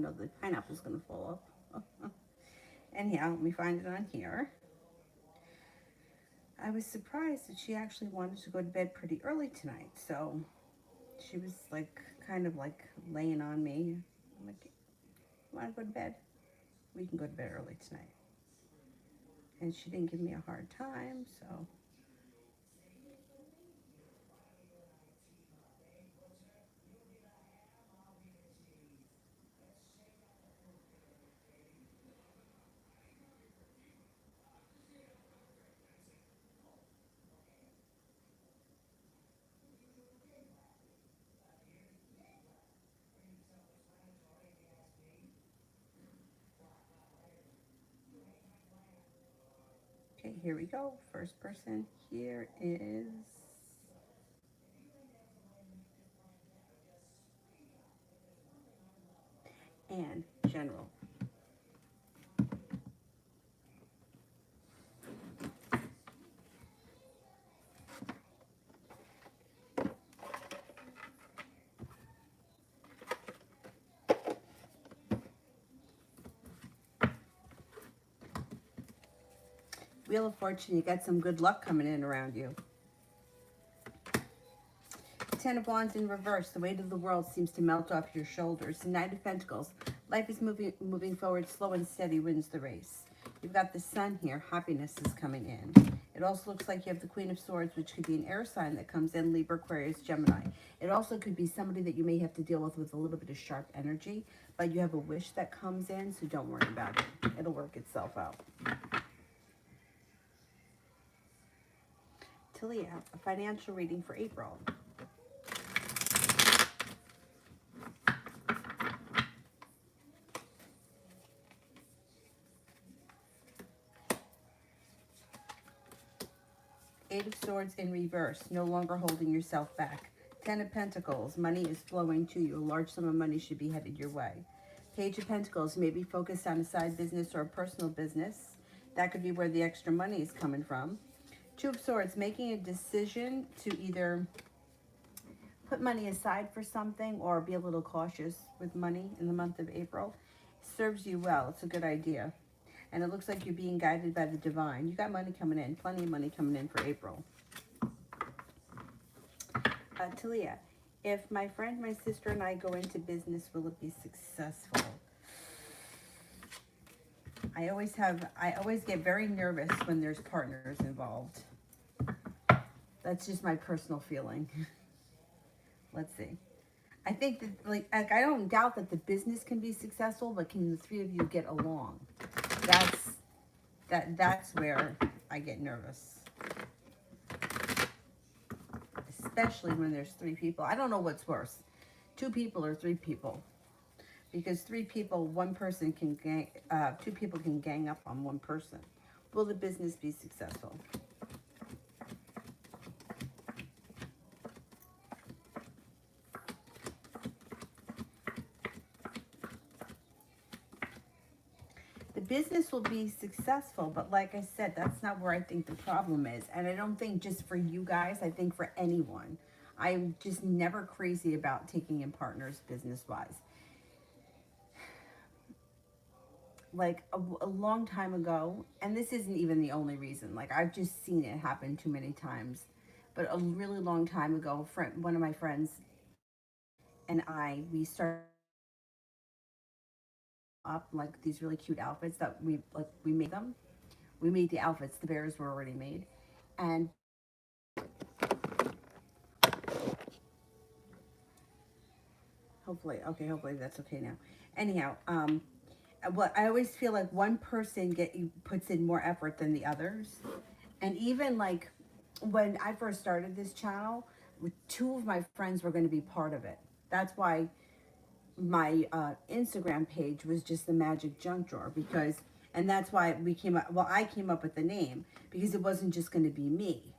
know the pineapple's gonna fall off. Anyhow, let me find it on here. I was surprised that she actually wanted to go to bed pretty early tonight. So she was like, kind of like laying on me. I'm like, you want to go to bed? We can go to bed early tonight. And she didn't give me a hard time. So okay, here we go. First person here is Anne General. Wheel of Fortune, you got some good luck coming in around you. Ten of Wands in reverse. The weight of the world seems to melt off your shoulders. The Knight of Pentacles. Life is moving forward. Slow and steady wins the race. You've got the Sun here. Happiness is coming in. It also looks like you have the Queen of Swords, which could be an air sign that comes in, Libra, Aquarius, Gemini. It also could be somebody that you may have to deal with a little bit of sharp energy, but you have a wish that comes in, so don't worry about it. It'll work itself out. Talia, a financial reading for April. Eight of Swords in reverse, no longer holding yourself back. Ten of Pentacles, money is flowing to you. A large sum of money should be headed your way. Page of Pentacles, maybe focused on a side business or a personal business. That could be where the extra money is coming from. Two of Swords, making a decision to either put money aside for something or be a little cautious with money in the month of April. Serves you well. It's a good idea. And it looks like you're being guided by the divine. You got money coming in, plenty of money coming in for April. Talia, if my friend, my sister, and I go into business, will it be successful? I always get very nervous when there's partners involved. That's just my personal feeling. Let's see. I think that, like, I don't doubt that the business can be successful, but can the three of you get along? That's where I get nervous. Especially when there's three people. I don't know what's worse, 2 people or 3 people. Because 3 people, one person can gang, 2 people can gang up on one person. Will the business be successful? The business will be successful, but like I said, that's not where I think the problem is. And I don't think just for you guys, I think for anyone. I'm just never crazy about taking in partners business-wise. Like a long time ago, and this isn't even the only reason, like I've just seen it happen too many times, but a really long time ago, one of my friends and we started up like these really cute outfits that we made them. We made the outfits, the bears were already made. And hopefully that's okay now. Anyhow, what I always feel like one person puts in more effort than the others. And even like when I first started this channel, 2 of my friends were going to be part of it. That's why my Instagram page was just the Magic Junk Drawer, because, and that's why I came up with the name, because it wasn't just going to be me.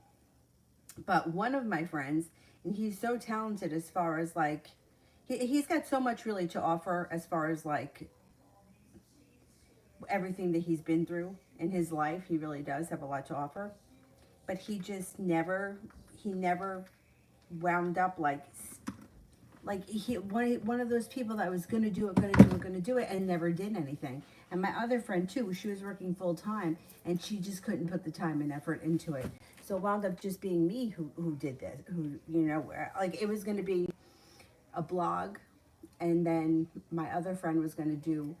But one of my friends, and he's so talented as far as like, he's got so much really to offer as far as like everything that he's been through in his life. He really does have a lot to offer, but he just never wound up like like one of those people that was going to do it and never did anything. And my other friend too, she was working full time and she just couldn't put the time and effort into it. So it wound up just being me who did this, who, like it was going to be a blog, and then my other friend was going to do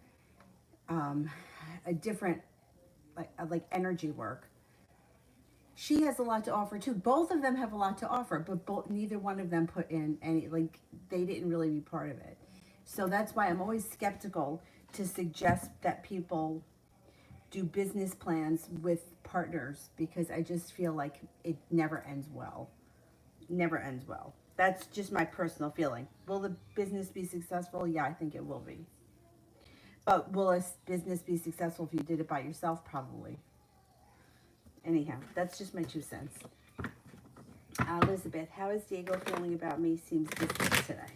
a different like energy work. She has a lot to offer too. Both of them have a lot to offer, but neither one of them put in any, like, they didn't really be part of it. So that's why I'm always skeptical to suggest that people do business plans with partners, because I just feel like it never ends well. Never ends well. That's just my personal feeling. Will the business be successful? Yeah, I think it will be. But will a business be successful if you did it by yourself? Probably. Anyhow, that's just my 2 cents. Elizabeth, how is Diego feeling about me? Seems distant today.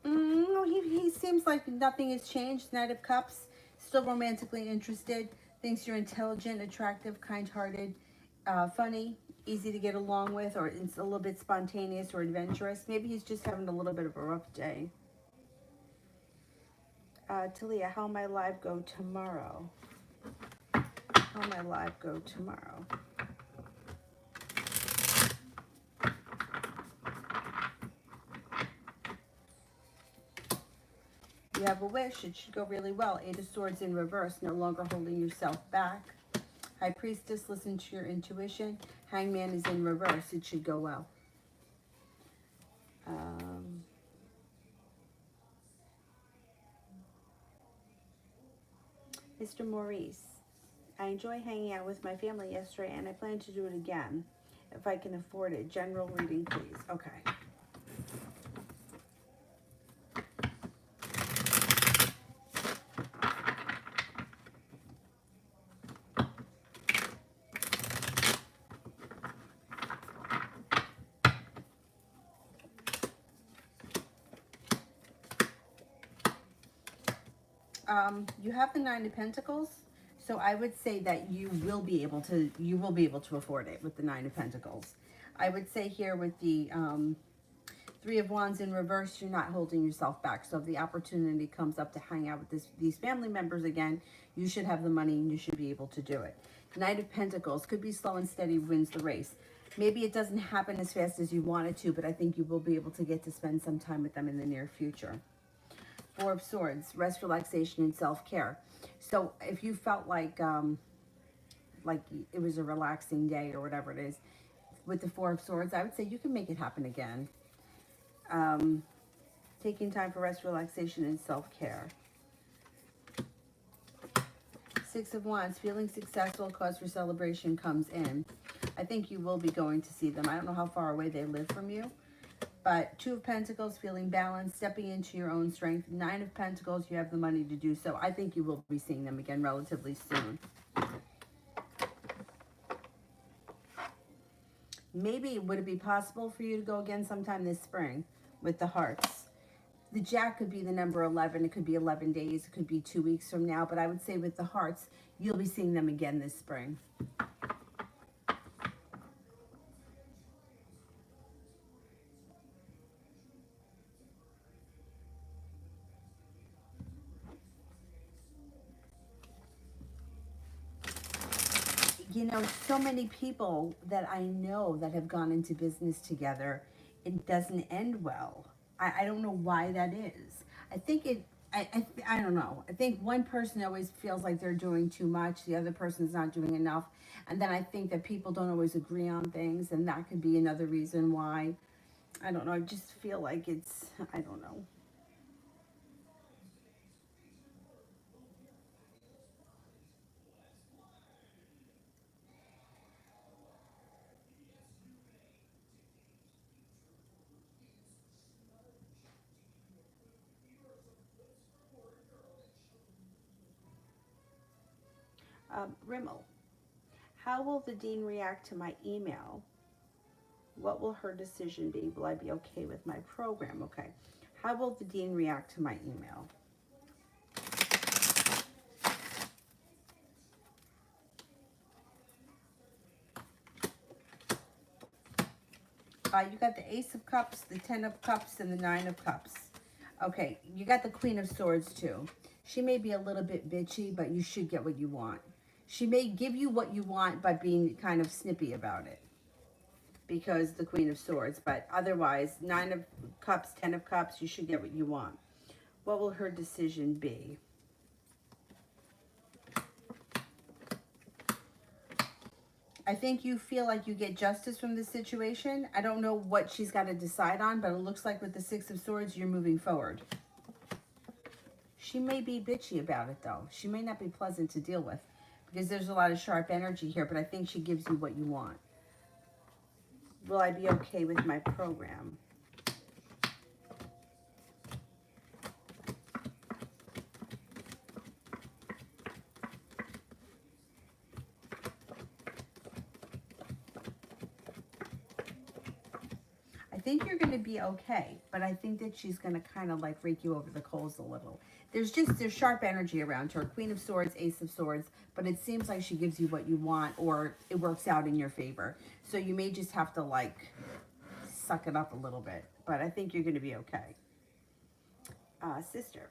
No, he seems like nothing has changed. Knight of Cups, still romantically interested. Thinks you're intelligent, attractive, kind-hearted, funny, easy to get along with, or it's a little bit spontaneous or adventurous. Maybe he's just having a little bit of a rough day. Talia, how my live go tomorrow? How my live go tomorrow? You have a wish. It should go really well. 8 of Swords in reverse. No longer holding yourself back. High Priestess, listen to your intuition. Hangman is in reverse. It should go well. Mr. Maurice, I enjoy hanging out with my family yesterday, and I plan to do it again if I can afford it. General reading, please. Okay. You have the 9 of Pentacles, so I would say that you will be able to afford it with the 9 of Pentacles. I would say here with the 3 of Wands in reverse, you're not holding yourself back. So if the opportunity comes up to hang out with these family members again, you should have the money and you should be able to do it. Knight of Pentacles could be slow and steady, wins the race. Maybe it doesn't happen as fast as you want it to, but I think you will be able to get to spend some time with them in the near future. 4 of Swords, rest, relaxation, and self-care. So if you felt like it was a relaxing day or whatever it is, with the 4 of Swords, I would say you can make it happen again. Taking time for rest, relaxation, and self-care. 6 of Wands, feeling successful, cause for celebration comes in. I think you will be going to see them. I don't know how far away they live from you. But 2 of Pentacles, feeling balanced, stepping into your own strength. 9 of Pentacles, you have the money to do so. I think you will be seeing them again relatively soon. Maybe, would it be possible for you to go again sometime this spring with the hearts? The Jack could be the number 11. It could be 11 days. It could be 2 weeks from now. But I would say with the hearts, you'll be seeing them again this spring. You know, so many people that I know that have gone into business together, it doesn't end well. I don't know why that is. I think I don't know. I think one person always feels like they're doing too much, the other person's not doing enough. And then I think that people don't always agree on things, and that could be another reason why. I don't know. I just feel like I don't know. Rimmel, how will the dean react to my email? What will her decision be? Will I be okay with my program? Okay. How will the dean react to my email? You got the Ace of Cups, the 10 of Cups, and the 9 of Cups. Okay, you got the Queen of Swords too. She may be a little bit bitchy, but you should get what you want. She may give you what you want by being kind of snippy about it, because the Queen of Swords. But otherwise, 9 of Cups, 10 of Cups, you should get what you want. What will her decision be? I think you feel like you get justice from this situation. I don't know what she's got to decide on, but it looks like with the 6 of Swords, you're moving forward. She may be bitchy about it, though. She may not be pleasant to deal with, because there's a lot of sharp energy here, but I think she gives you what you want. Will I be okay with my program? I think you're going to be okay, but I think that she's going to kind of like rake you over the coals a little. There's sharp energy around her. Queen of Swords, Ace of Swords, but it seems like she gives you what you want, or it works out in your favor. So you may just have to like suck it up a little bit, but I think you're going to be okay. Sister,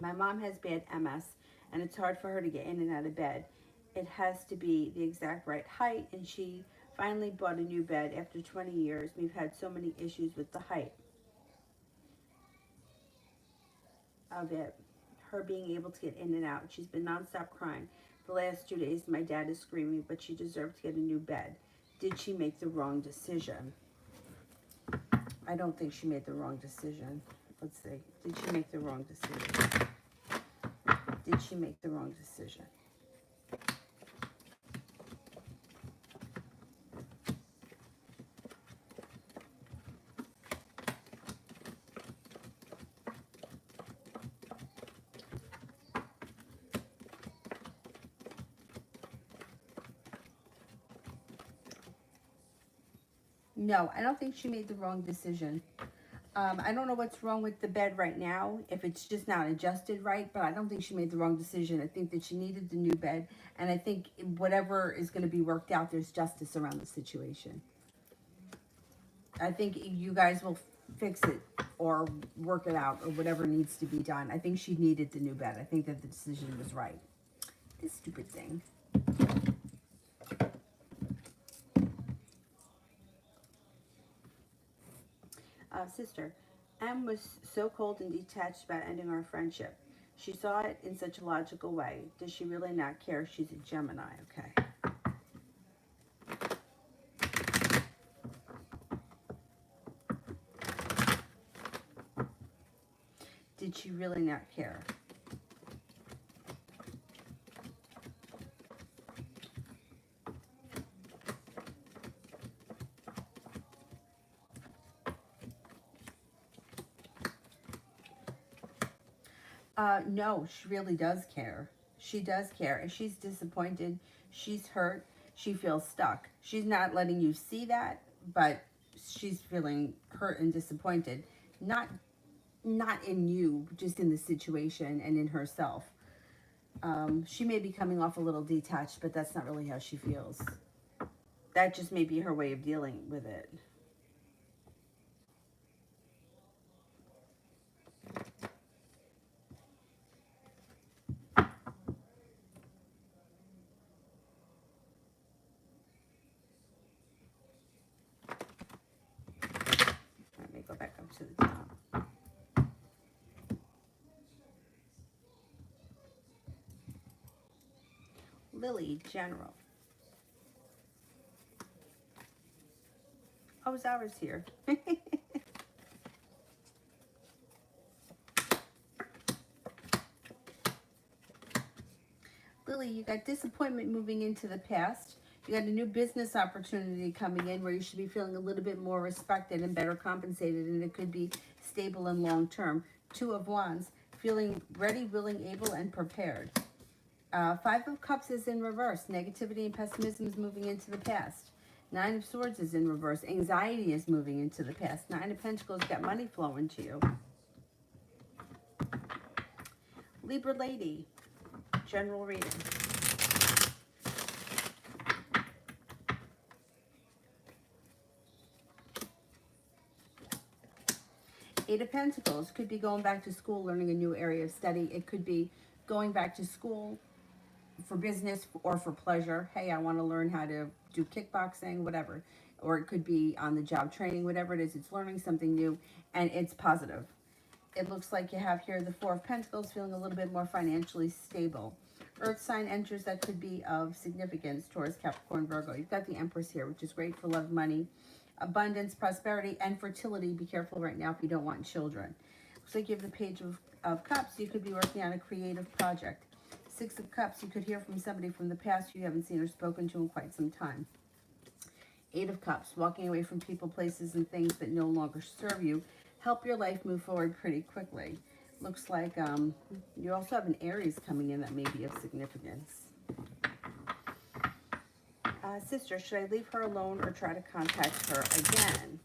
my mom has bad MS, and it's hard for her to get in and out of bed. It has to be the exact right height, and she finally bought a new bed after 20 years. We've had so many issues with the height of it, her being able to get in and out. She's been nonstop crying. The last 2 days, my dad is screaming, but she deserved to get a new bed. Did she make the wrong decision? I don't think she made the wrong decision. Let's see. Did she make the wrong decision? Did she make the wrong decision? No, I don't think she made the wrong decision. I don't know what's wrong with the bed right now, if it's just not adjusted right, but I don't think she made the wrong decision. I think that she needed the new bed, and I think whatever is going to be worked out, there's justice around the situation. I think you guys will fix it or work it out or whatever needs to be done. I think she needed the new bed. I think that the decision was right. This stupid thing. Sister, M was so cold and detached about ending our friendship. She saw it in such a logical way. Does she really not care? She's a Gemini, okay. Did she really not care? No, she really does care. She does care. And she's disappointed. She's hurt. She feels stuck. She's not letting you see that, but she's feeling hurt and disappointed. Not in you, just in the situation and in herself. She may be coming off a little detached, but that's not really how she feels. That just may be her way of dealing with it. Let me go back up to the top. Lily, General. Oh, Zara's here. Lily, you got disappointment moving into the past. You got a new business opportunity coming in where you should be feeling a little bit more respected and better compensated, and it could be stable and long term. 2 of Wands, feeling ready, willing, able, and prepared. 5 of Cups is in reverse. Negativity and pessimism is moving into the past. 9 of Swords is in reverse. Anxiety is moving into the past. 9 of Pentacles got money flowing to you. Libra Lady, general reading. Eight of Pentacles could be going back to school, learning a new area of study. It could be going back to school for business or for pleasure. Hey, I want to learn how to do kickboxing, whatever. Or it could be on the job training, whatever it is. It's learning something new and it's positive. It looks like you have here the Four of Pentacles, feeling a little bit more financially stable. Earth sign enters that could be of significance, Taurus, Capricorn, Virgo. You've got the Empress here, which is great for love, money, abundance, prosperity, and fertility. Be careful right now if you don't want children. Looks like you have the Page of Cups. You could be working on a creative project. Six of Cups, you could hear from somebody from the past you haven't seen or spoken to in quite some time. Eight of Cups, walking away from people, places, and things that no longer serve you. Help your life move forward pretty quickly. Looks like you also have an Aries coming in that may be of significance. Sister, should I leave her alone or try to contact her again?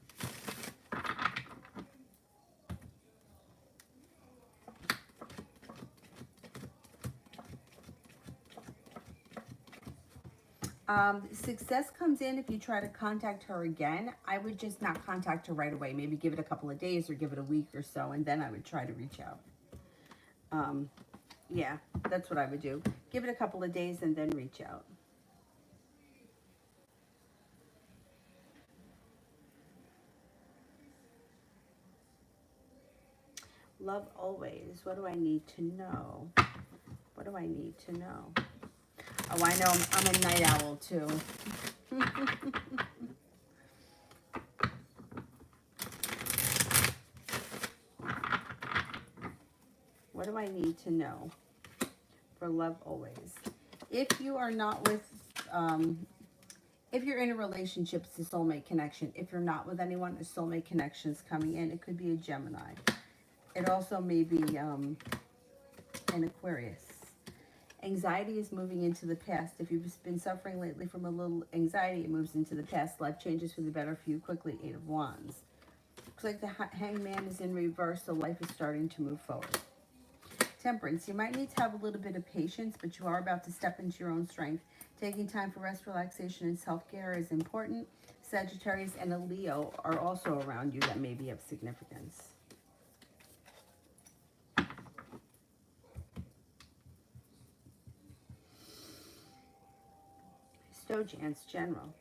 Success comes in if you try to contact her again. I would just not contact her right away. Maybe give it a couple of days or give it a week or so, and then I would try to reach out. Yeah, that's what I would do. Give it a couple of days and then reach out. Love always. What do I need to know? What do I need to know? Oh, I know I'm a night owl too. What do I need to know for love always? If you are not with, if you're in a relationship, it's a soulmate connection. If you're not with anyone, a soulmate connection is coming in. It could be a Gemini. It also may be an Aquarius. Anxiety is moving into the past. If you've been suffering lately from a little anxiety, it moves into the past. Life changes for the better for you quickly. Eight of Wands. Looks like the Hangman is in reverse, so life is starting to move forward. Temperance. You might need to have a little bit of patience, but you are about to step into your own strength. Taking time for rest, relaxation, and self-care is important. Sagittarius and a Leo are also around you that may be of significance. Stojans, General.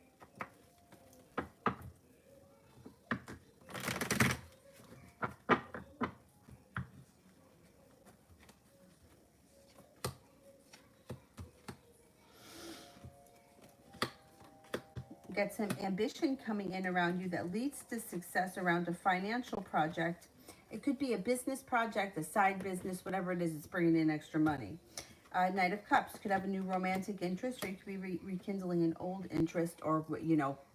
Get some ambition coming in around you that leads to success around a financial project. It could be a business project, a side business, whatever it is, it's bringing in extra money. Knight of Cups could have a new romantic interest, or you could be rekindling an old interest or,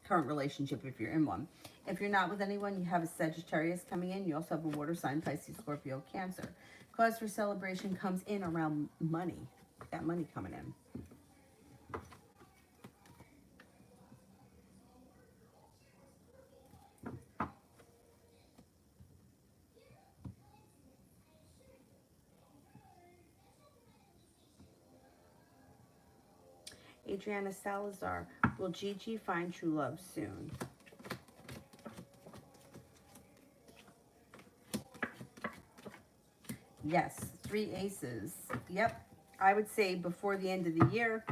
current relationship if you're in one. If you're not with anyone, you have a Sagittarius coming in. You also have a water sign, Pisces, Scorpio, Cancer. Cause for celebration comes in around money. Got money coming in. Adriana Salazar, will Gigi find true love soon? Yes, three aces. Yep, I would say before the end of the year.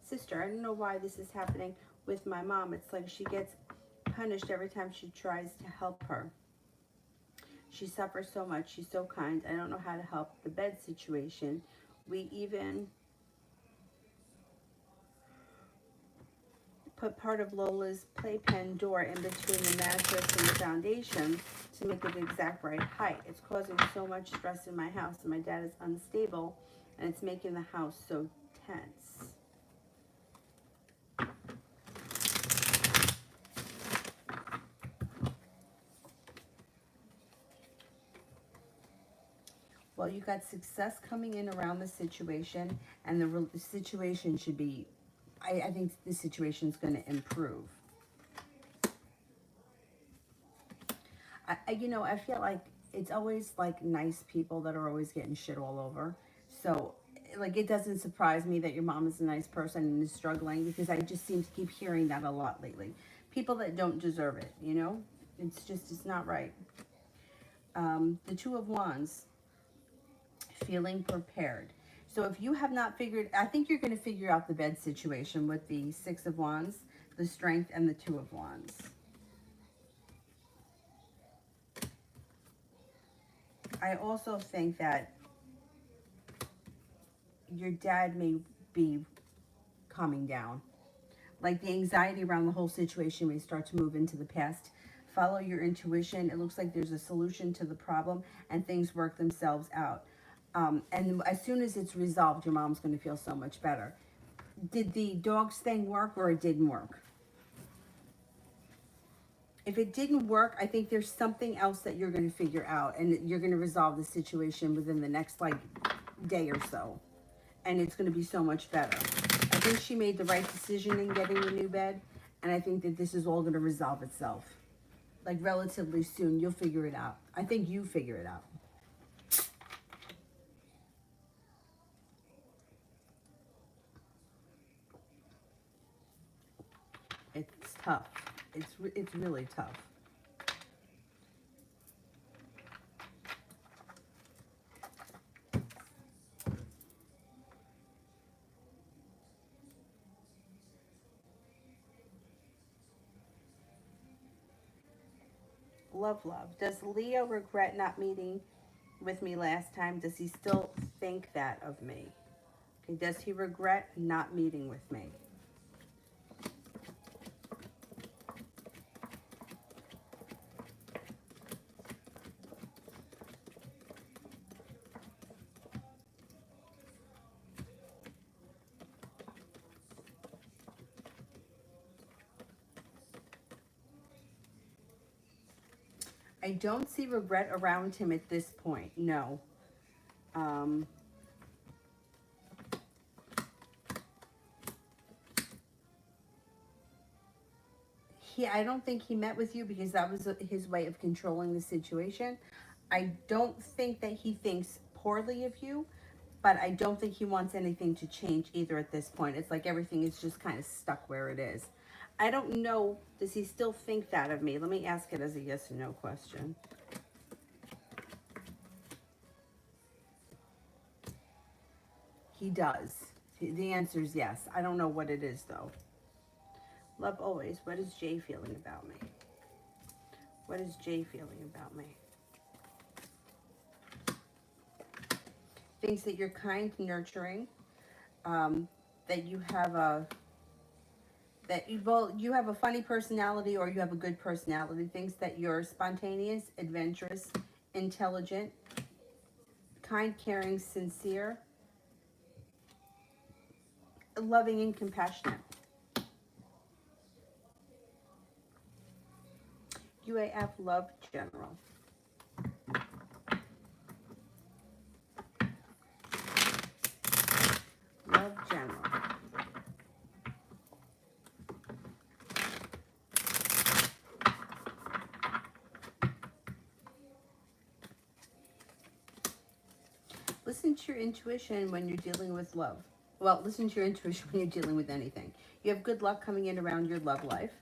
Sister, I don't know why this is happening with my mom. It's like she gets punished every time she tries to help her. She suffers so much. She's so kind. I don't know how to help the bed situation. We even put part of Lola's playpen door in between the mattress and the foundation to make it the exact right height. It's causing so much stress in my house, and my dad is unstable, and it's making the house so tense. Well, you got success coming in around the situation, and the situation should be, I think the situation is going to improve. I feel like it's always like nice people that are always getting shit all over. So, like, it doesn't surprise me that your mom is a nice person and is struggling, because I just seem to keep hearing that a lot lately. people that don't deserve it, you know? It's not right. The Two of Wands, feeling prepared. So if you have not figured, I think you're going to figure out the bed situation with the Six of Wands, the Strength, and the Two of Wands. I also think that your dad may be calming down. Like the anxiety around the whole situation may start to move into the past. Follow your intuition. It looks like there's a solution to the problem and things work themselves out. And as soon as it's resolved, your mom's going to feel so much better. Did the dogs thing work or it didn't work? If it didn't work, I think there's something else that you're going to figure out, and you're going to resolve the situation within the next like day or so. And it's going to be so much better. I think she made the right decision in getting the new bed, and I think that this is all going to resolve itself. Like relatively soon, you'll figure it out. I think you figure it out. It's tough. It's really tough. Love. Does Leo regret not meeting with me last time? Does he still think that of me? Okay, does he regret not meeting with me? I don't see regret around him at this point, no. I don't think he met with you because that was his way of controlling the situation. I don't think that he thinks poorly of you, but I don't think he wants anything to change either at this point. It's like everything is just kind of stuck where it is. I don't know, does he still think that of me? Let me ask it as a yes or no question. He does. The answer is yes. I don't know what it is though. Love always. What is Jay feeling about me? What is Jay feeling about me? Thinks that you're kind, nurturing, that you have a you have a funny personality or you have a good personality. Thinks that you're spontaneous, adventurous, intelligent, kind, caring, sincere, loving, and compassionate. UAF, love, general. Love, general. Listen to your intuition when you're dealing with love. Well, listen to your intuition when you're dealing with anything. You have good luck coming in around your love life.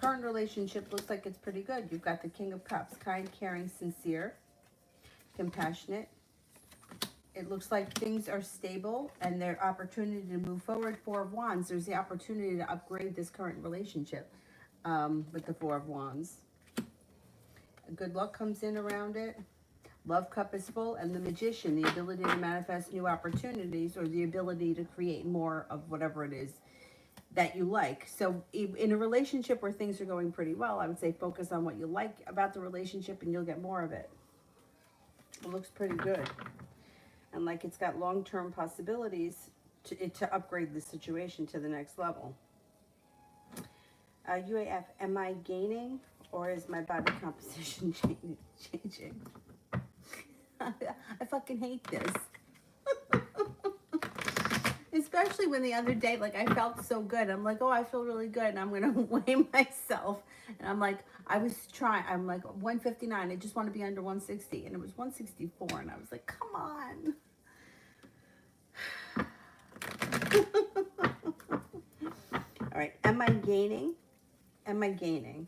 Current relationship looks like it's pretty good. You've got the King of Cups, kind, caring, sincere, compassionate. It looks like things are stable and there's opportunity to move forward. Four of Wands, there's the opportunity to upgrade this current relationship with the Four of Wands. Good luck comes in around it. Love cup is full, and the Magician, the ability to manifest new opportunities or the ability to create more of whatever it is that you like. So in a relationship where things are going pretty well, I would say focus on what you like about the relationship and you'll get more of it. It looks pretty good. And like it's got long-term possibilities to upgrade the situation to the next level. UAF, am I gaining or is my body composition changing? I fucking hate this. Especially when the other day, like I felt so good. I'm like, oh, I feel really good. And I'm going to weigh myself. And I'm like, I'm like 159. I just want to be under 160. And it was 164. And I was like, come on. All right. Am I gaining Am I gaining?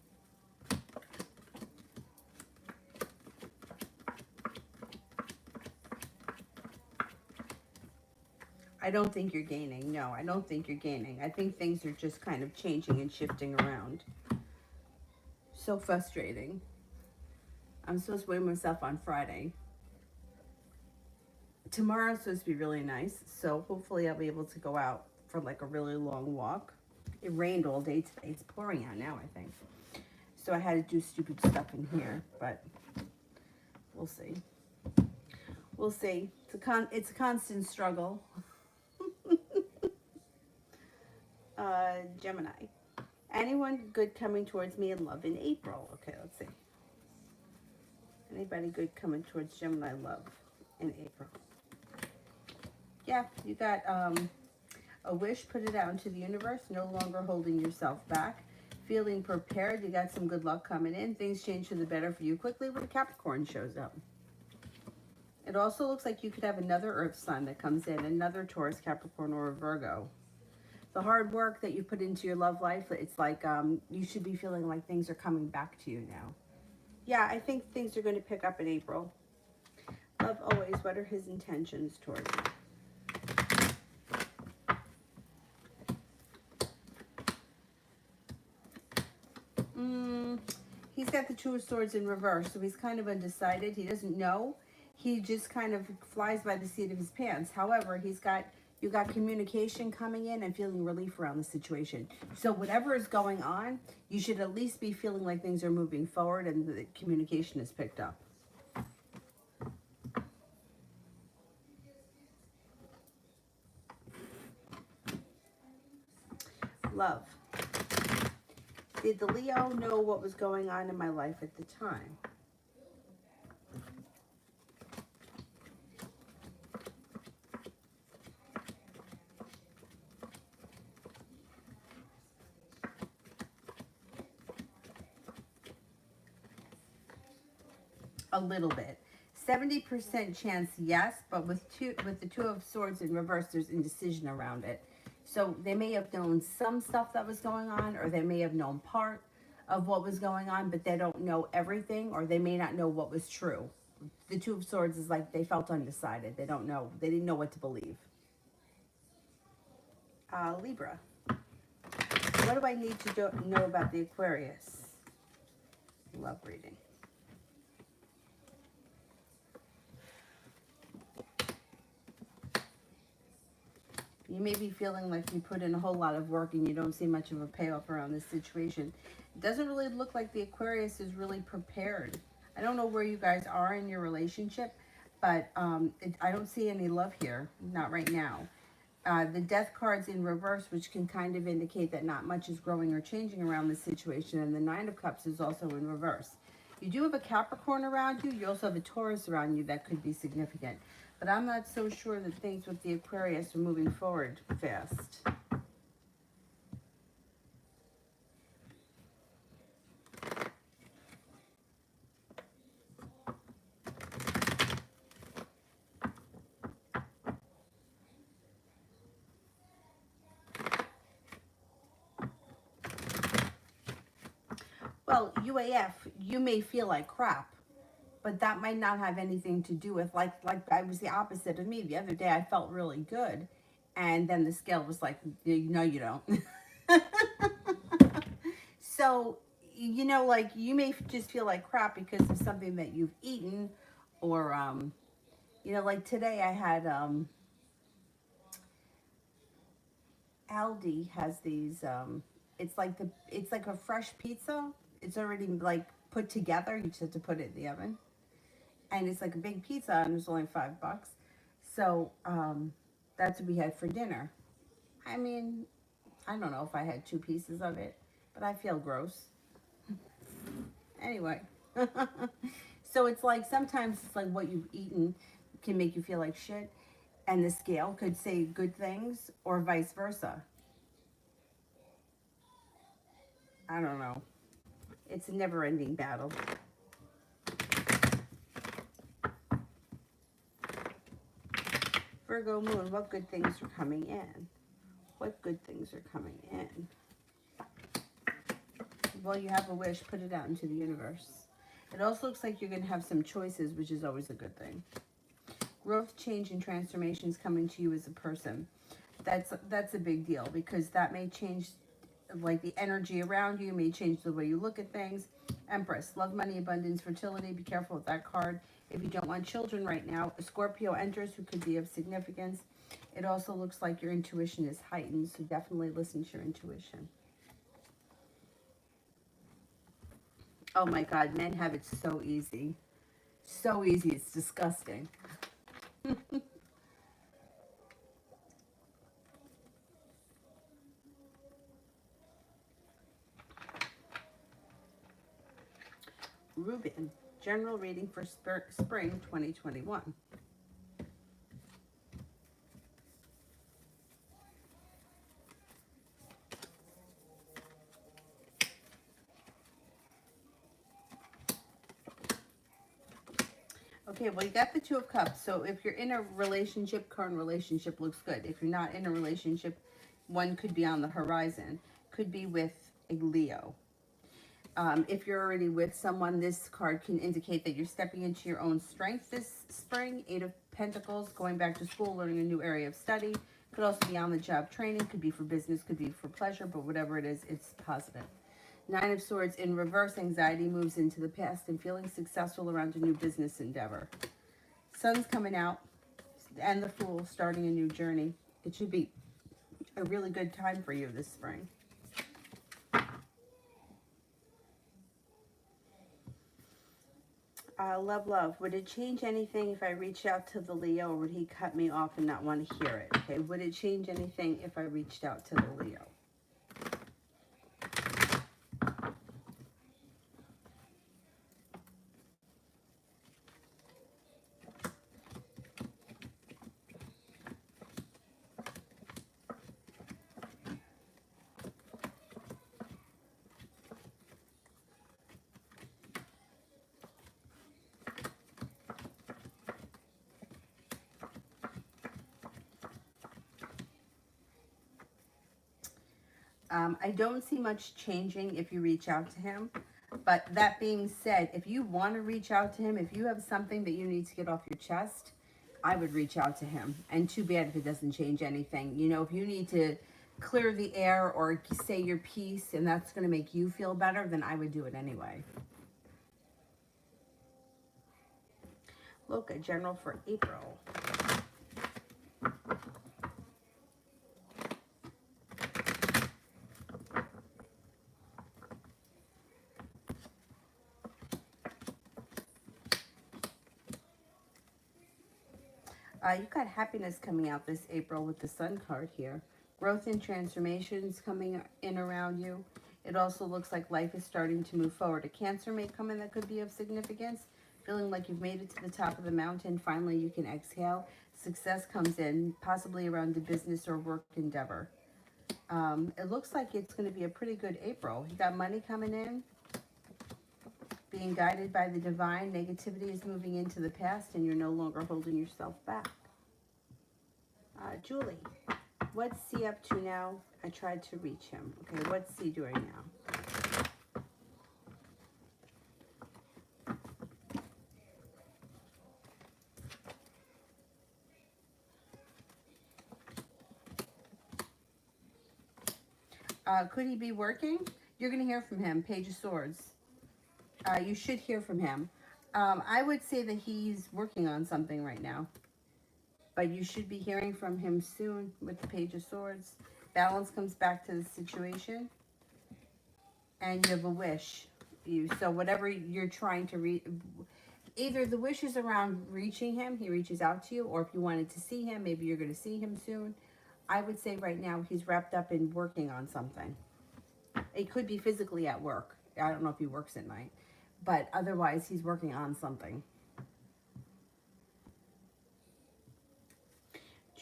I don't think you're gaining. No, I don't think you're gaining. I think things are just kind of changing and shifting around. So frustrating. I'm supposed to weigh myself on Friday. Tomorrow's supposed to be really nice, so hopefully I'll be able to go out for like a really long walk. It rained all day today. It's pouring out now, I think. So I had to do stupid stuff in here, but we'll see. We'll see. It's a constant struggle. Gemini. Anyone good coming towards me in love in April? Okay, let's see. Anybody good coming towards Gemini love in April? Yeah, you got a wish, put it out into the universe, no longer holding yourself back. Feeling prepared, you got some good luck coming in. Things change for the better for you quickly when Capricorn shows up. It also looks like you could have another Earth sign that comes in, another Taurus, Capricorn, or a Virgo. The hard work that you put into your love life, it's like you should be feeling like things are coming back to you now. Yeah, I think things are going to pick up in April. Love always, what are his intentions towards you? He's got the Two of Swords in reverse, so he's kind of undecided. He doesn't know. He just kind of flies by the seat of his pants. However, you got communication coming in and feeling relief around the situation. So whatever is going on, you should at least be feeling like things are moving forward and the communication is picked up. Love. Did the Leo know what was going on in my life at the time? A little bit. 70% chance yes, but with the Two of Swords in reverse, there's indecision around it. So they may have known some stuff that was going on, or they may have known part of what was going on, but they don't know everything, or they may not know what was true. The Two of Swords is like they felt undecided. They don't know. They didn't know what to believe. Libra. What do I need to know about the Aquarius? Love reading. You may be feeling like you put in a whole lot of work and you don't see much of a payoff around this situation. It doesn't really look like the Aquarius is really prepared. I don't know where you guys are in your relationship, but I don't see any love here, not right now. The Death card's in reverse, which can kind of indicate that not much is growing or changing around this situation, and the Nine of Cups is also in reverse. You do have a Capricorn around you. You also have a Taurus around you that could be significant. But I'm not so sure that things with the Aquarius are moving forward fast. Well, UAF, you may feel like crap, but that might not have anything to do with, like I was the opposite of me. The other day I felt really good, and then the scale was like, no, you don't. So, you know, like you may just feel like crap because of something that you've eaten, or, you know, like today I had, Aldi has these, it's like a fresh pizza. It's already like put together. You just have to put it in the oven. And it's like a big pizza and it's only $5. So, that's what we had for dinner. I mean, I don't know if I had 2 pieces of it, but I feel gross. Anyway. So it's like, sometimes it's like what you've eaten can make you feel like shit. And the scale could say good things or vice versa. I don't know. It's a never-ending battle. Virgo moon, what good things are coming in? What good things are coming in? Well, you have a wish. Put it out into the universe. It also looks like you're going to have some choices, which is always a good thing. Growth, change, and transformations coming to you as a person. That's a big deal, because that may change, like, the energy around you, may change the way you look at things. Empress, love, money, abundance, fertility. Be careful with that card. If you don't want children right now, a Scorpio enters who could be of significance. It also looks like your intuition is heightened, so definitely listen to your intuition. Oh my God, men have it so easy. So easy, it's disgusting. Ruben, general reading for spring 2021. Okay, well, you got the Two of Cups. So if you're in a relationship, current relationship looks good. If you're not in a relationship, one could be on the horizon. Could be with a Leo. If you're already with someone, this card can indicate that you're stepping into your own strength this spring. Eight of Pentacles, going back to school, learning a new area of study. Could also be on the job training. Could be for business, could be for pleasure, but whatever it is, it's positive. Nine of Swords in reverse, anxiety moves into the past and feeling successful around a new business endeavor. Sun's coming out, and the Fool starting a new journey. It should be a really good time for you this spring. Love, love. Would it change anything if I reached out to the Leo, or would he cut me off and not want to hear it? Okay, would it change anything if I reached out to the Leo? I don't see much changing if you reach out to him. But that being said, if you want to reach out to him, if you have something that you need to get off your chest, I would reach out to him. And too bad if it doesn't change anything. You know, if you need to clear the air or say your piece and that's going to make you feel better, then I would do it anyway. Look, a general for April. You've got happiness coming out this April with the Sun card here. Growth and transformations coming in around you. It also looks like life is starting to move forward. A Cancer may come in that could be of significance. Feeling like you've made it to the top of the mountain. Finally, you can exhale. Success comes in, possibly around a business or work endeavor. It looks like it's going to be a pretty good April. You got money coming in. Being guided by the divine, negativity is moving into the past and you're no longer holding yourself back. Julie, what's C up to now? I tried to reach him. Okay, what's C doing now? Could he be working? You're going to hear from him. Page of Swords. You should hear from him. I would say that he's working on something right now. But you should be hearing from him soon with the Page of Swords. Balance comes back to the situation. And you have a wish. So whatever you're trying to read, either the wish is around reaching him, he reaches out to you, or if you wanted to see him, maybe you're going to see him soon. I would say right now he's wrapped up in working on something. It could be physically at work. I don't know if he works at night. But otherwise, he's working on something.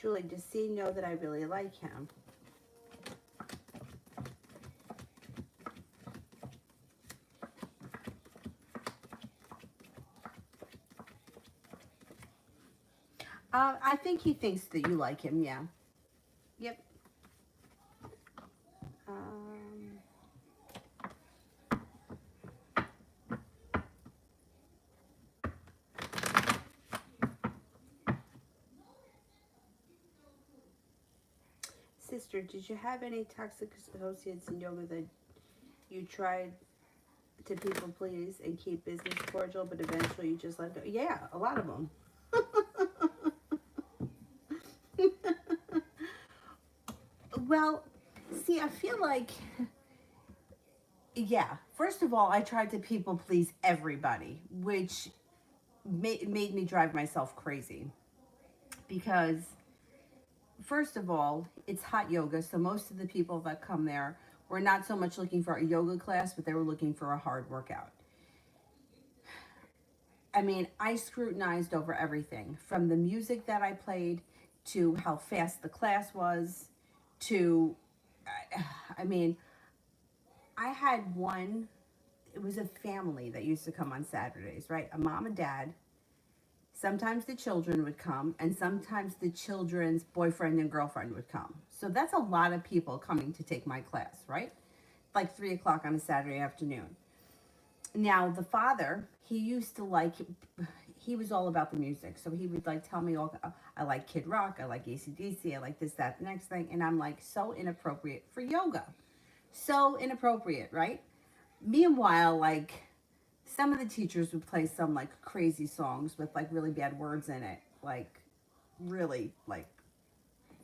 Julie, does C know that I really like him? I think he thinks that you like him, yeah. Yep. sister, did you have any toxic associates in yoga that you tried to people please and keep business cordial, but eventually you just let go? Yeah, a lot of them. Well, see, I feel like, yeah, first of all, I tried to people please everybody, which made me drive myself crazy because, first of all, it's hot yoga, so most of the people that come there were not so much looking for a yoga class, but they were looking for a hard workout. I mean, I scrutinized over everything from the music that I played to how fast the class was to, I mean, I had one, it was a family that used to come on Saturdays, right? A mom and dad. Sometimes the children would come, and sometimes the children's boyfriend and girlfriend would come. So that's a lot of people coming to take my class, right? Like 3 o'clock on a Saturday afternoon. Now, the father, he used to like, he was all about the music. So he would like tell me, all, I like Kid Rock, I like AC/DC, I like this, that, the next thing. And I'm like, so inappropriate for yoga. So inappropriate, right? Meanwhile, like, some of the teachers would play some like crazy songs with like really bad words in it. Like, really, like,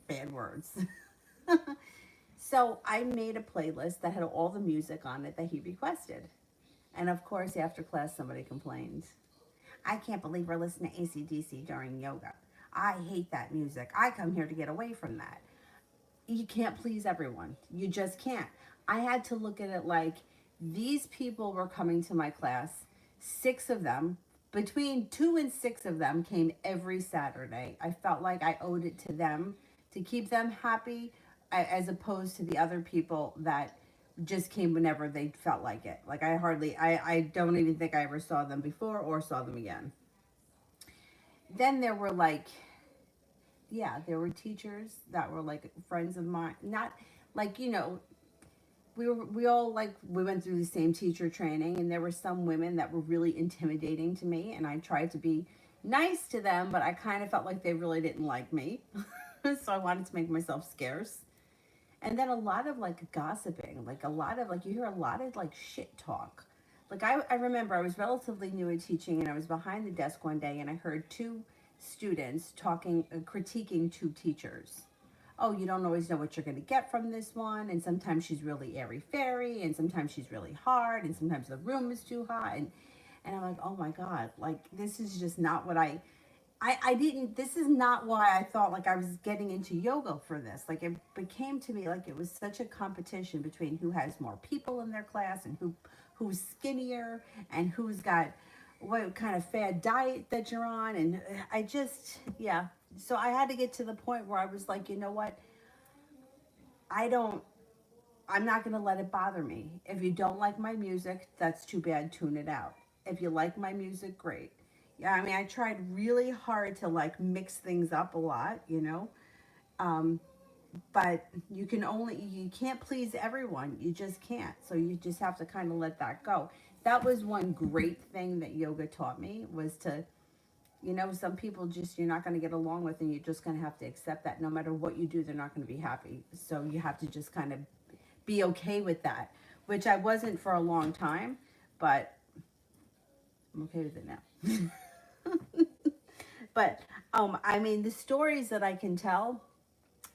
bad words. So I made a playlist that had all the music on it that he requested. And of course, after class, somebody complained. I can't believe we're listening to AC/DC during yoga. I hate that music. I come here to get away from that. You can't please everyone. You just can't. I had to look at it like these people were coming to my class. 6 of them, between 2 and 6 of them came every Saturday. I felt like I owed it to them to keep them happy as opposed to the other people that just came whenever they felt like it. Like I don't even think I ever saw them before or saw them again. Then there were like, yeah, there were teachers that were like friends of mine. Not like, we all like, we went through the same teacher training, and there were some women that were really intimidating to me, and I tried to be nice to them, but I kind of felt like they really didn't like me. So I wanted to make myself scarce. And then a lot of like gossiping, like a lot of like, you hear a lot of like shit talk. Like I remember I was relatively new at teaching, and I was behind the desk one day, and I heard 2 students talking, critiquing 2 teachers. Oh, you don't always know what you're going to get from this one, and sometimes she's really airy-fairy, and sometimes she's really hard, and sometimes the room is too hot, and I'm like, oh my God, like this is just not what I didn't, this is not why I thought like I was getting into yoga for this. Like it became to me like it was such a competition between who has more people in their class and who's skinnier and who's got what kind of fad diet that you're on. And I just, yeah. So I had to get to the point where I was like, you know what? I'm not going to let it bother me. If you don't like my music, that's too bad. Tune it out. If you like my music, great. Yeah, I mean, I tried really hard to like mix things up a lot, um, but you can't please everyone. You just can't. So you just have to kind of let that go. That was one great thing that yoga taught me was to, some people just you're not going to get along with, and you're just going to have to accept that no matter what you do, they're not going to be happy. So you have to just kind of be okay with that, which I wasn't for a long time, but I'm okay with it now. But I mean, the stories that I can tell,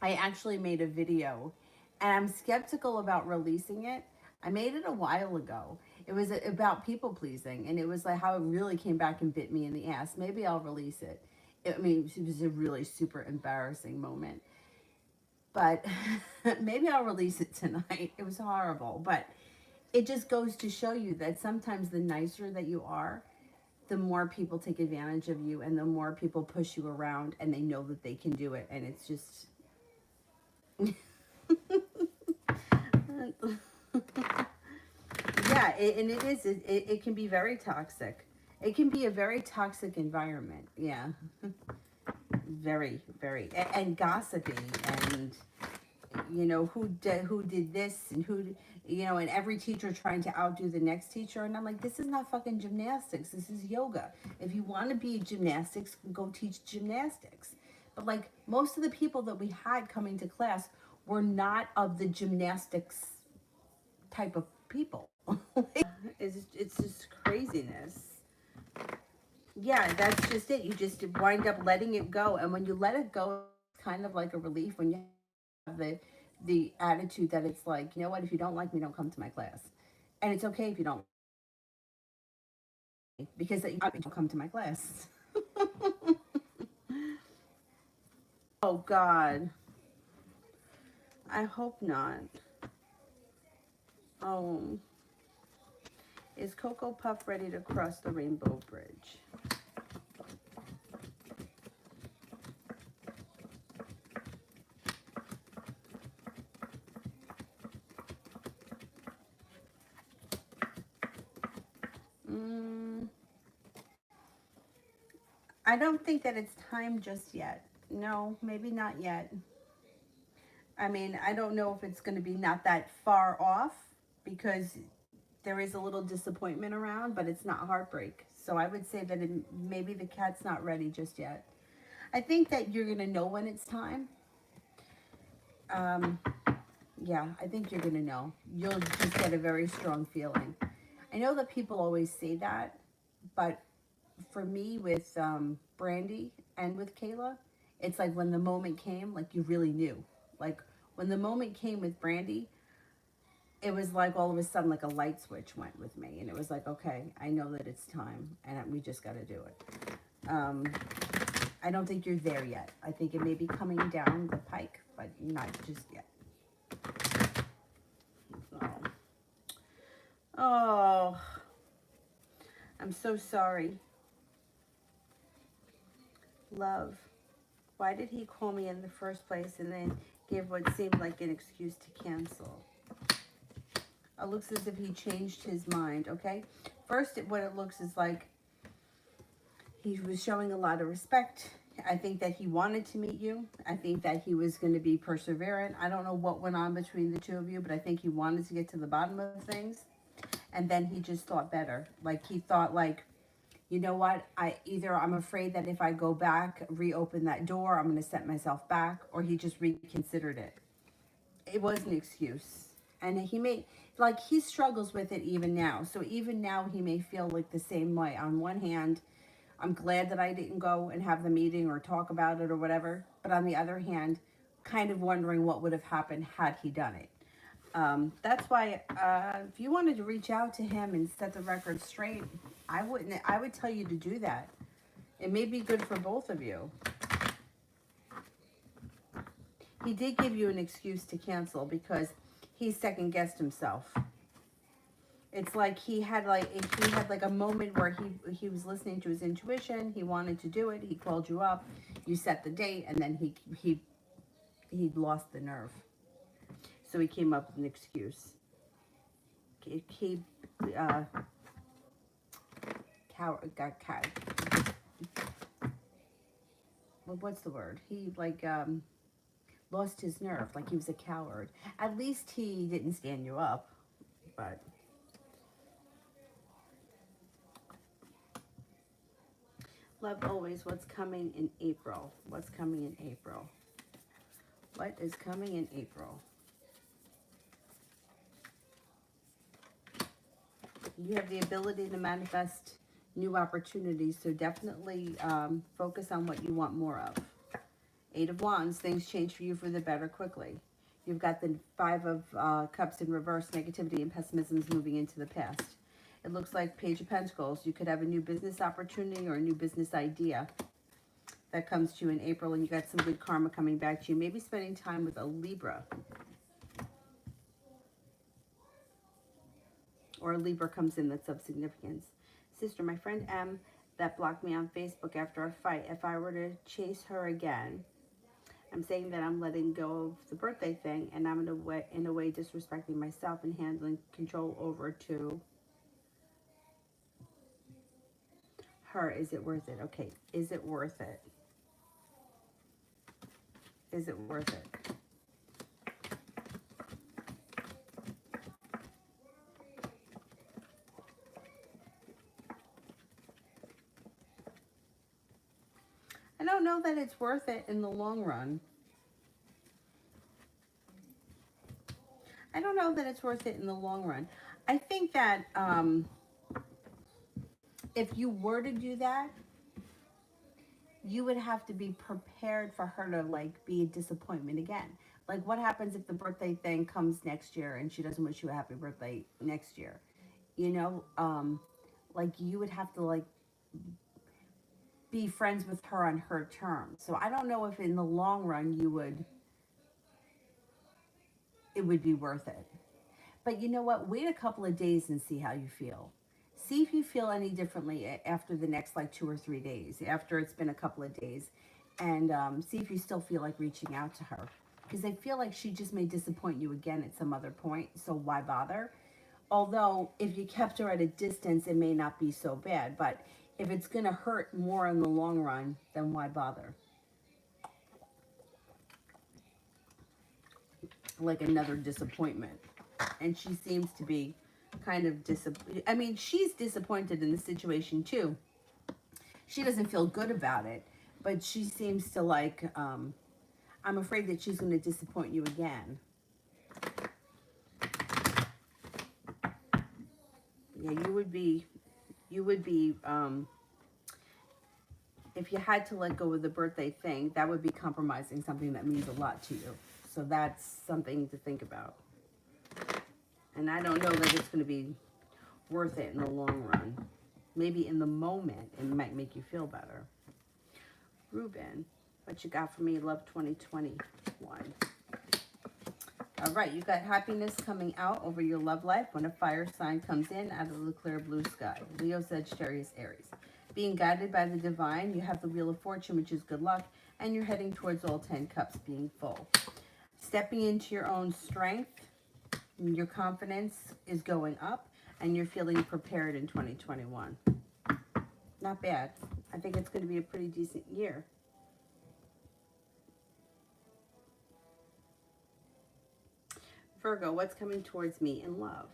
I actually made a video, and I'm skeptical about releasing it. I made it a while ago. It was about people pleasing, and it was like how it really came back and bit me in the ass. Maybe I'll release it. I mean, it was a really super embarrassing moment, but maybe I'll release it tonight. It was horrible, but it just goes to show you that sometimes the nicer that you are, the more people take advantage of you, and the more people push you around, and they know that they can do it, and it's just yeah, and it is. It can be very toxic. It can be a very toxic environment. Yeah, very, very, and gossipy, and who did this, and and every teacher trying to outdo the next teacher, and I'm like, this is not fucking gymnastics. This is yoga. If you want to be gymnastics, go teach gymnastics. But like most of the people that we had coming to class we're not of the gymnastics type of people. It's just craziness. Yeah, that's just it. You just wind up letting it go, and when you let it go, it's kind of like a relief when you have the attitude that it's like, you know what, if you don't like me, don't come to my class, and it's okay if you don't, because that you don't come to my class. Oh God, I hope not. Oh, is Cocoa Puff ready to cross the Rainbow Bridge? Mm, I don't think that it's time just yet. No, maybe not yet. I mean, I don't know if it's going to be not that far off because there is a little disappointment around, but it's not heartbreak. So I would say that maybe the cat's not ready just yet. I think that you're going to know when it's time. Um, yeah, I think you're going to know. You'll just get a very strong feeling. I know that people always say that, but for me with Brandy and with Kayla, it's like when the moment came, like you really knew. Like when the moment came with Brandy, it was like all of a sudden like a light switch went with me, and it was like, okay, I know that it's time, and we just got to do it. I don't think you're there yet. I think it may be coming down the pike, but not just yet. So, oh, I'm so sorry. Love, why did he call me in the first place and then give what seemed like an excuse to cancel? It looks as if he changed his mind, okay? First, what it looks is like he was showing a lot of respect. I think that he wanted to meet you. I think that he was going to be perseverant. I don't know what went on between the two of you, but I think he wanted to get to the bottom of things. And then he just thought better. Like he thought like, you know what? I'm afraid that if I go back, reopen that door, I'm going to set myself back, or he just reconsidered it. It was an excuse. And he struggles with it even now. So even now he may feel like the same way. On one hand, I'm glad that I didn't go and have the meeting or talk about it or whatever. But on the other hand, kind of wondering what would have happened had he done it. That's why if you wanted to reach out to him and set the record straight, I wouldn't. I would tell you to do that. It may be good for both of you. He did give you an excuse to cancel because he second guessed himself. It's like he had like a moment where he was listening to his intuition. He wanted to do it. He called you up. You set the date, and then he lost the nerve. So he came up with an excuse. He got what's the word? He like lost his nerve, like he was a coward. At least he didn't stand you up, but love always. What's coming in April? What's coming in April? What is coming in April? You have the ability to manifest new opportunities, so definitely focus on what you want more of. Eight of Wands, things change for you for the better quickly. You've got the Five of Cups in reverse, negativity and pessimism is moving into the past. It looks like Page of Pentacles. You could have a new business opportunity or a new business idea that comes to you in April, and you got some good karma coming back to you. Maybe spending time with a Libra. Or a Libra comes in that's of significance. Sister, my friend M that blocked me on Facebook after a fight, if I were to chase her again, I'm saying that I'm letting go of the birthday thing, and I'm in a way disrespecting myself and handling control over to her. Is it worth it? Okay, is it worth it? Is it worth it? I don't know that it's worth it in the long run. know that it's worth it in the long run. I think that if you were to do that, you would have to be prepared for her to like be a disappointment again. Like, what happens if the birthday thing comes next year and she doesn't wish you a happy birthday next year? You know, like you would have to like be friends with her on her terms. So I don't know if in the long run it would be worth it. But you know what? Wait a couple of days and see how you feel. See if you feel any differently after the next like 2 or 3 days, after it's been a couple of days, and see if you still feel like reaching out to her. Because I feel like she just may disappoint you again at some other point, so why bother? Although, if you kept her at a distance, it may not be so bad, but if it's going to hurt more in the long run, then why bother? Like another disappointment. And she seems to be kind of disappointed. I mean, she's disappointed in the situation too. She doesn't feel good about it, but she seems to like, I'm afraid that she's going to disappoint you again. Yeah, you would be, if you had to let go of the birthday thing, that would be compromising something that means a lot to you. So that's something to think about. And I don't know that it's going to be worth it in the long run. Maybe in the moment, it might make you feel better. Ruben, what you got for me? Love 2021. All right, you got happiness coming out over your love life when a fire sign comes in out of the clear blue sky. Leo, Sagittarius, Aries. Being guided by the divine, you have the Wheel of Fortune, which is good luck, and you're heading towards all 10 cups being full. Stepping into your own strength, your confidence is going up, and you're feeling prepared in 2021. Not bad. I think it's going to be a pretty decent year. Virgo, what's coming towards me in love?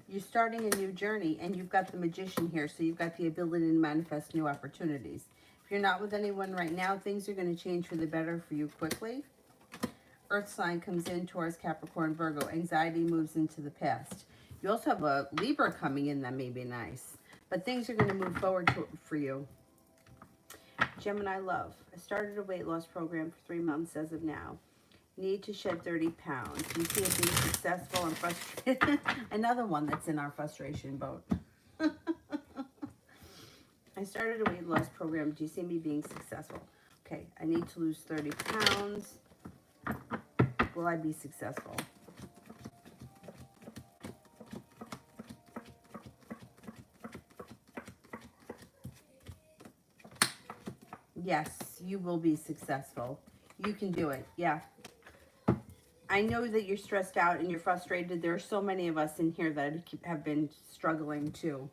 You're starting a new journey, and you've got the Magician here, so you've got the ability to manifest new opportunities. If you're not with anyone right now, things are going to change for the better for you quickly. Earth sign comes in, Taurus, Capricorn, Virgo. Anxiety moves into the past. You also have a Libra coming in that may be nice. But things are going to move forward for you. Gemini love. I started a weight loss program for 3 months as of now. Need to shed 30 pounds. Do you see it being successful and frustrated? Another one that's in our frustration boat. I started a weight loss program. Do you see me being successful? Okay, I need to lose 30 pounds. Will I be successful? Yes, you will be successful. You can do it. Yeah. I know that you're stressed out and you're frustrated. There are so many of us in here that have been struggling too.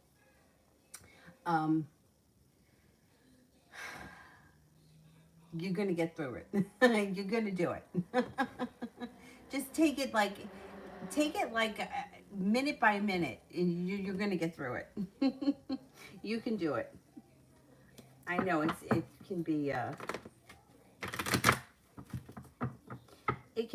You're going to get through it. You're going to do it. Just take it like minute by minute, and you're going to get through it. You can do it. I know it can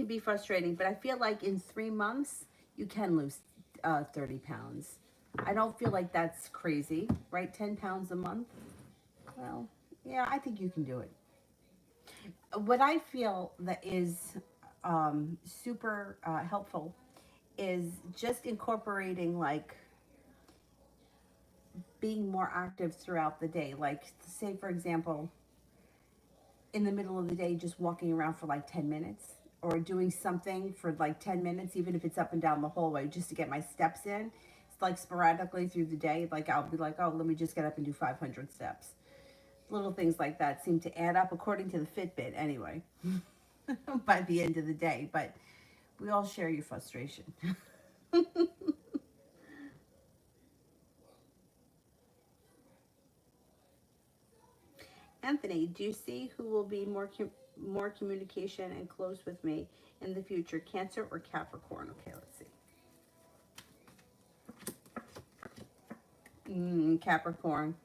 be frustrating, but I feel like in 3 months you can lose 30 pounds. I don't feel like that's crazy, right? 10 pounds a month. Well, yeah, I think you can do it. What I feel that is super helpful is just incorporating like being more active throughout the day. Like, say for example, in the middle of the day, just walking around for like 10 minutes or doing something for like 10 minutes, even if it's up and down the hallway, just to get my steps in. It's like sporadically through the day. Like I'll be like, oh, let me just get up and do 500 steps. Little things like that seem to add up, according to the Fitbit anyway, by the end of the day. But we all share your frustration. Anthony, do you see who will be more communication and close with me in the future, Cancer or Capricorn? Okay, let's see. Capricorn.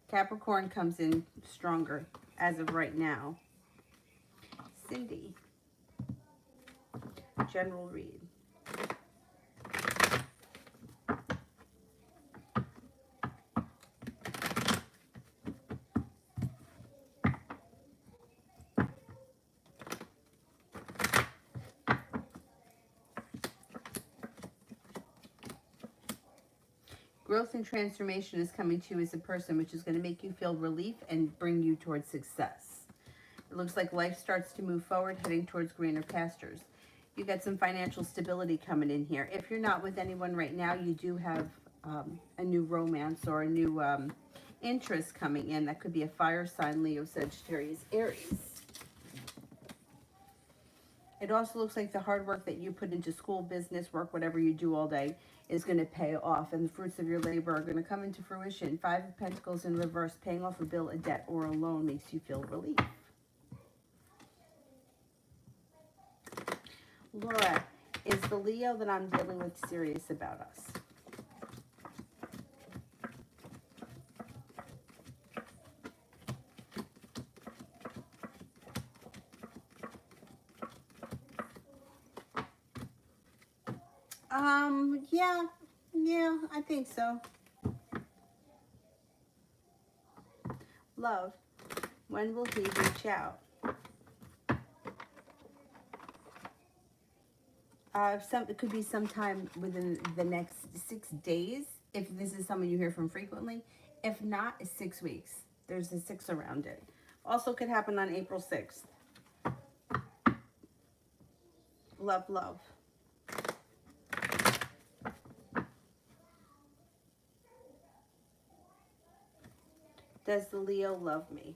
Capricorn comes in stronger as of right now. Cindy, general read. Growth and transformation is coming to you as a person, which is going to make you feel relief and bring you towards success. It looks like life starts to move forward, heading towards greener pastures. You got some financial stability coming in here. If you're not with anyone right now, you do have a new romance or a new interest coming in. That could be a fire sign, Leo, Sagittarius, Aries. It also looks like the hard work that you put into school, business, work, whatever you do all day is going to pay off, and the fruits of your labor are going to come into fruition. Five of Pentacles in reverse, paying off a bill, a debt, or a loan makes you feel relief. Laura, is the Leo that I'm dealing with serious about us? Yeah, I think so. Love, when will he reach out? It could be sometime within the next 6 days, if this is someone you hear from frequently. If not, it's 6 weeks. There's a 6 around it. Also could happen on April 6th. Love, love. Does the Leo love me?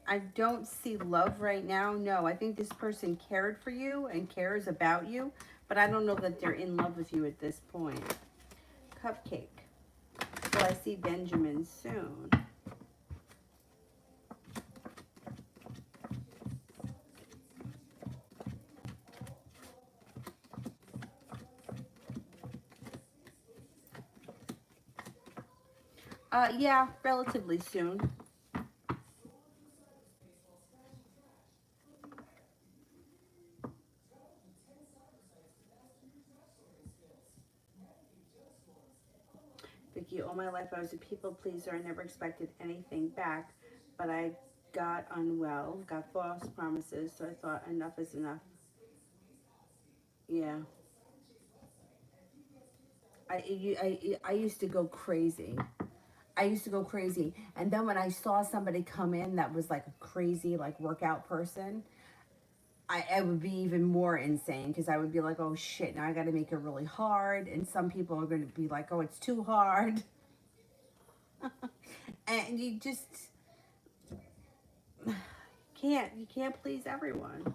I don't see love right now. No, I think this person cared for you and cares about you, but I don't know that they're in love with you at this point. Cupcake. Will I see Benjamin soon? Yeah, relatively soon. Vicky, all my life I was a people pleaser. I never expected anything back, but I got unwell, got false promises, so I thought enough is enough. Yeah. I used to go crazy. I used to go crazy. And then when I saw somebody come in that was like a crazy, like workout person, I would be even more insane because I would be like, oh shit, now I got to make it really hard. And some people are going to be like, oh, it's too hard. And you just you can't please everyone.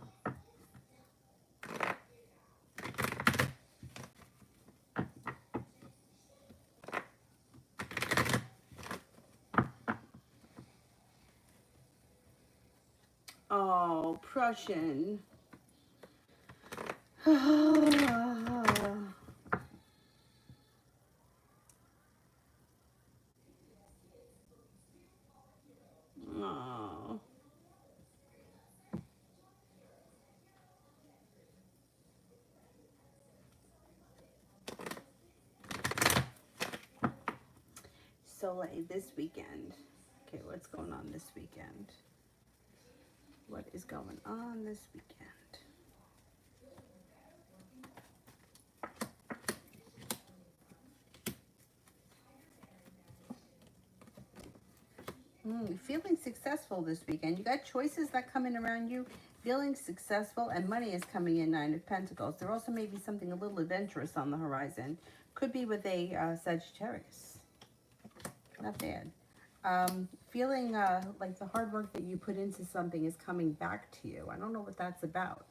Oh, Prussian. Oh. Soleil this weekend. Okay, what's going on this weekend? What is going on this weekend? Feeling successful this weekend. You got choices that come in around you. Feeling successful, and money is coming in. 9 of Pentacles. There also may be something a little adventurous on the horizon. Could be with a Sagittarius. Not bad. Feeling like the hard work that you put into something is coming back to you. I don't know what that's about.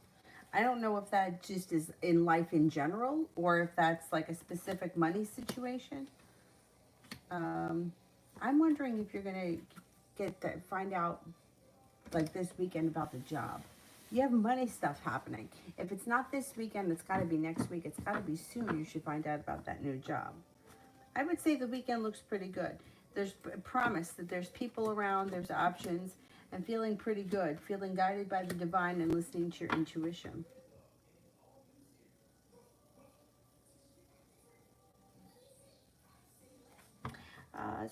I don't know if that just is in life in general, or if that's like a specific money situation. I'm wondering if you're going to find out like this weekend about the job. You have money stuff happening. If it's not this weekend, it's got to be next week. It's got to be soon. You should find out about that new job. I would say the weekend looks pretty good. There's a promise that there's people around, there's options, and feeling pretty good, feeling guided by the divine and listening to your intuition.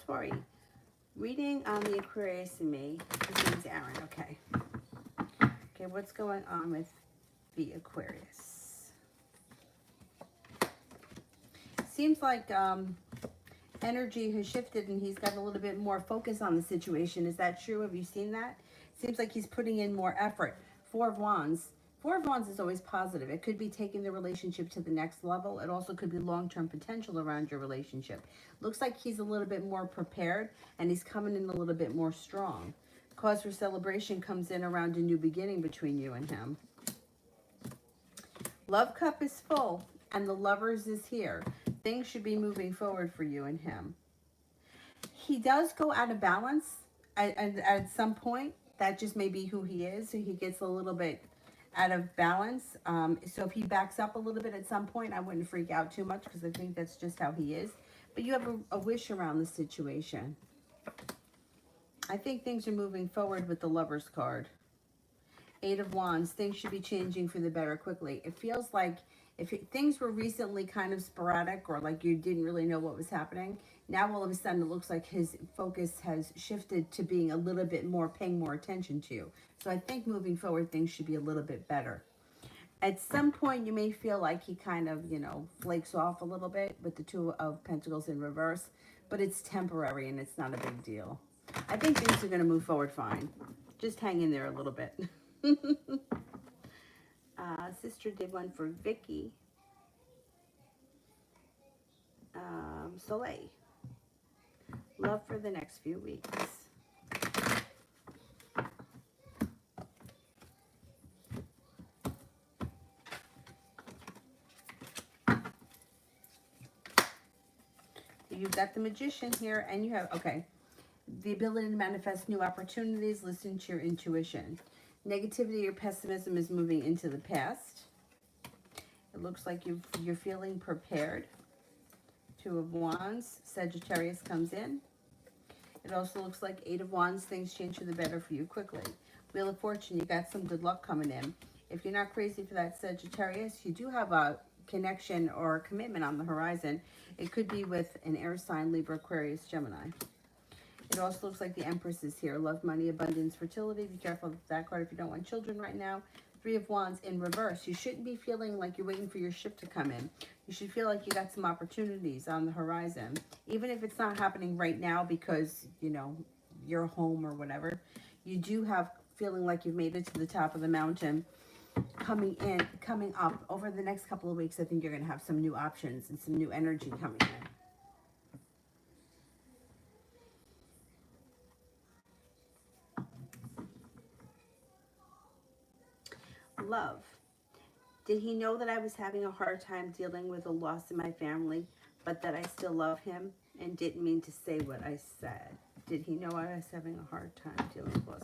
Sorry. Reading on the Aquarius in me. His name's Aaron. Okay. Okay, what's going on with the Aquarius? Seems like energy has shifted and he's got a little bit more focus on the situation. Is that true? Have you seen that? Seems like he's putting in more effort. Four of Wands. Four of Wands is always positive. It could be taking the relationship to the next level. It also could be long-term potential around your relationship. Looks like he's a little bit more prepared and he's coming in a little bit more strong. Cause for celebration comes in around a new beginning between you and him. Love cup is full and the Lovers is here. Things should be moving forward for you and him. He does go out of balance at some point. That just may be who he is. So he gets a little bit out of balance. So if he backs up a little bit at some point, I wouldn't freak out too much because I think that's just how he is. But you have a wish around the situation. I think things are moving forward with the Lovers card. Eight of Wands, things should be changing for the better quickly. It feels like things were recently kind of sporadic or like you didn't really know what was happening, now all of a sudden it looks like his focus has shifted to being a little bit more, paying more attention to you. So I think moving forward, things should be a little bit better. At some point, you may feel like he kind of, flakes off a little bit with the Two of Pentacles in reverse, but it's temporary and it's not a big deal. I think things are going to move forward fine. Just hang in there a little bit. Sister did one for Vicky. Soleil. Love for the next few weeks. You've got the Magician here, and you have, okay, the ability to manifest new opportunities, listen to your intuition. Negativity or pessimism is moving into the past. It looks like you're feeling prepared. Two of Wands, Sagittarius comes in. It also looks like Eight of Wands, things change for the better for you quickly. Wheel of Fortune, you got some good luck coming in. If you're not crazy for that Sagittarius, you do have a connection or a commitment on the horizon. It could be with an air sign, Libra, Aquarius, Gemini. It also looks like the Empress is here. Love, money, abundance, fertility. Be careful with that card if you don't want children right now. Three of Wands in reverse. You shouldn't be feeling like you're waiting for your ship to come in. You should feel like you got some opportunities on the horizon. Even if it's not happening right now because, you're home or whatever. You do have feeling like you've made it to the top of the mountain. Coming up over the next couple of weeks, I think you're going to have some new options and some new energy coming in. Love. Did he know that I was having a hard time dealing with a loss in my family, but that I still love him and didn't mean to say what I said? Did he know I was having a hard time dealing with loss?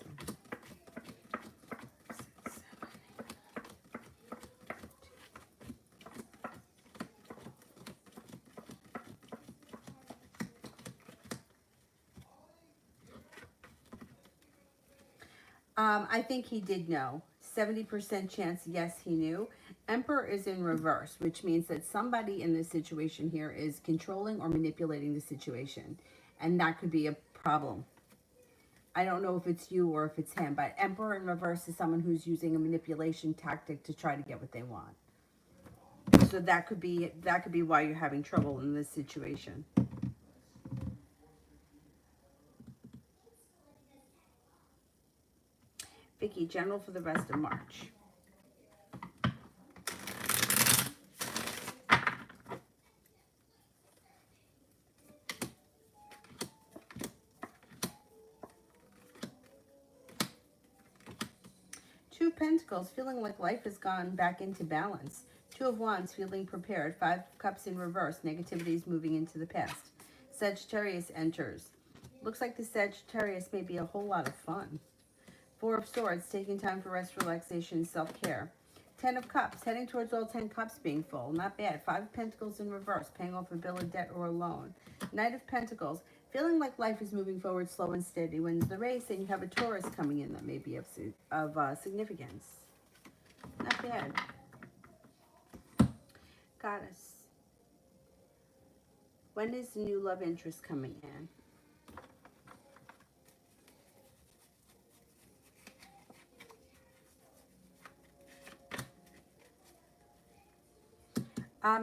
I think he did know. 70% chance, yes, he knew. Emperor is in reverse, which means that somebody in this situation here is controlling or manipulating the situation. And that could be a problem. I don't know if it's you or if it's him, but Emperor in reverse is someone who's using a manipulation tactic to try to get what they want. So that could be why you're having trouble in this situation. Vicky, general for the rest of March. Two of Pentacles, feeling like life has gone back into balance. Two of Wands, feeling prepared. Five of Cups in reverse, negativity is moving into the past. Sagittarius enters. Looks like the Sagittarius may be a whole lot of fun. Four of Swords, taking time for rest, relaxation, self-care. 10 of Cups, heading towards all 10 cups being full. Not bad. 5 of Pentacles in reverse, paying off a bill of debt or a loan. Knight of Pentacles, feeling like life is moving forward slow and steady, wins the race, and you have a Taurus coming in that may be of significance. Not bad. Goddess, when is the new love interest coming in?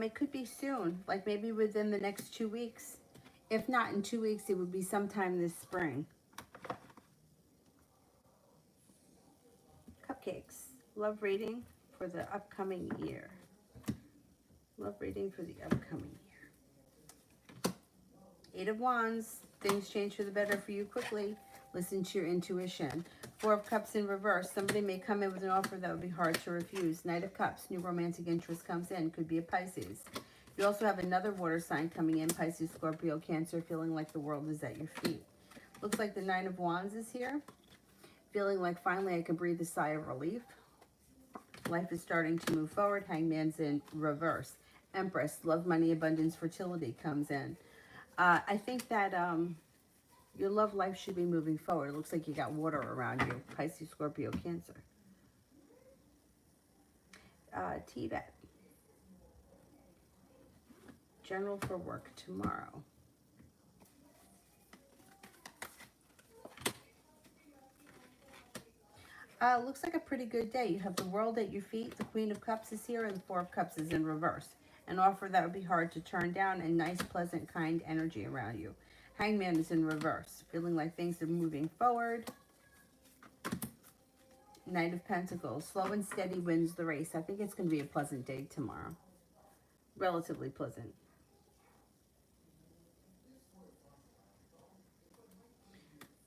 It could be soon, like maybe within the next 2 weeks. If not in 2 weeks, it would be sometime this spring. Cupcakes, love reading for the upcoming year. Love reading for the upcoming year. 8 of Wands, things change for the better for you quickly. Listen to your intuition. 4 of Cups in reverse, somebody may come in with an offer that would be hard to refuse. Knight of Cups, new romantic interest comes in, could be a Pisces. You also have another water sign coming in, Pisces, Scorpio, Cancer, feeling like the world is at your feet. Looks like the 9 of Wands is here. Feeling like finally I can breathe a sigh of relief. Life is starting to move forward. Hangman's in reverse. Empress, love, money, abundance, fertility comes in. I think that your love life should be moving forward. It looks like you got water around you. Pisces, Scorpio, Cancer. Tibet. General for work tomorrow. Looks like a pretty good day. You have the world at your feet. The Queen of Cups is here, and the Four of Cups is in reverse. An offer that would be hard to turn down, and nice, pleasant, kind energy around you. Hangman is in reverse. Feeling like things are moving forward. Knight of Pentacles. Slow and steady wins the race. I think it's going to be a pleasant day tomorrow. Relatively pleasant.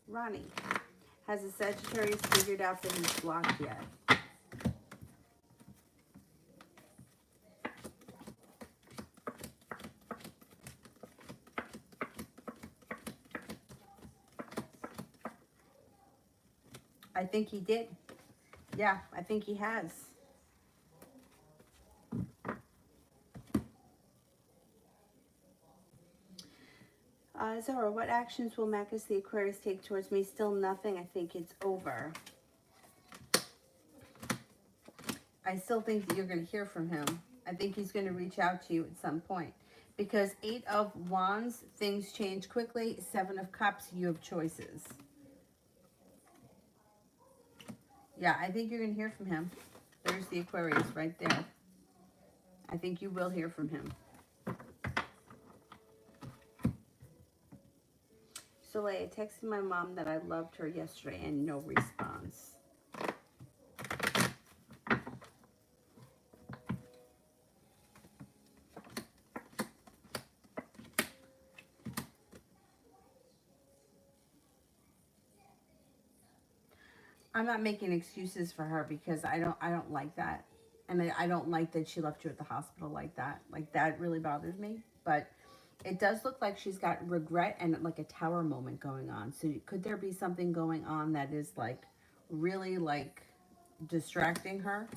Ronnie. Has the Sagittarius figured out that he's blocked yet? I think he did. Yeah, I think he has. Zora, what actions will Marcus the Aquarius take towards me? Still nothing. I think it's over. I still think that you're going to hear from him. I think he's going to reach out to you at some point. Because 8 of Wands, things change quickly. 7 of Cups, you have choices. Yeah, I think you're going to hear from him. There's the Aquarius right there. I think you will hear from him. Soleil, I texted my mom that I loved her yesterday and no response. I'm not making excuses for her because I don't like that. And I don't like that she left you at the hospital like that. Like, that really bothers me. But it does look like she's got regret and like a tower moment going on. So could there be something going on that is like really like distracting her?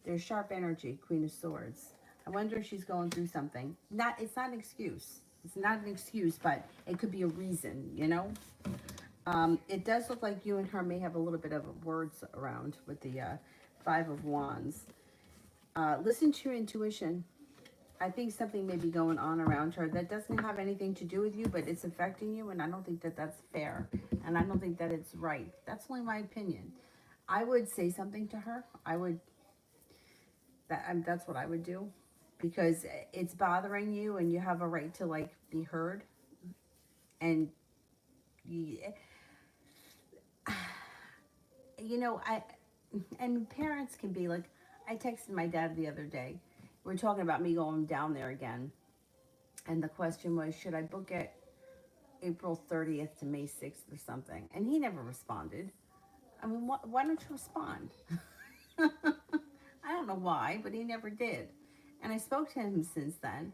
There's sharp energy, Queen of Swords. I wonder if she's going through something. It's not an excuse. It's not an excuse, but it could be a reason, you know? It does look like you and her may have a little bit of words around with the 5 of Wands. Listen to your intuition. I think something may be going on around her that doesn't have anything to do with you, but it's affecting you, and I don't think that that's fair, and I don't think that it's right. That's only my opinion. I would say something to her. That's what I would do, because it's bothering you, and you have a right to like be heard, and you know, and parents can be like, I texted my dad the other day. We're talking about me going down there again. And the question was, should I book it April 30th to May 6th or something? And he never responded. I mean, why don't you respond? I don't know why, but he never did. And I spoke to him since then.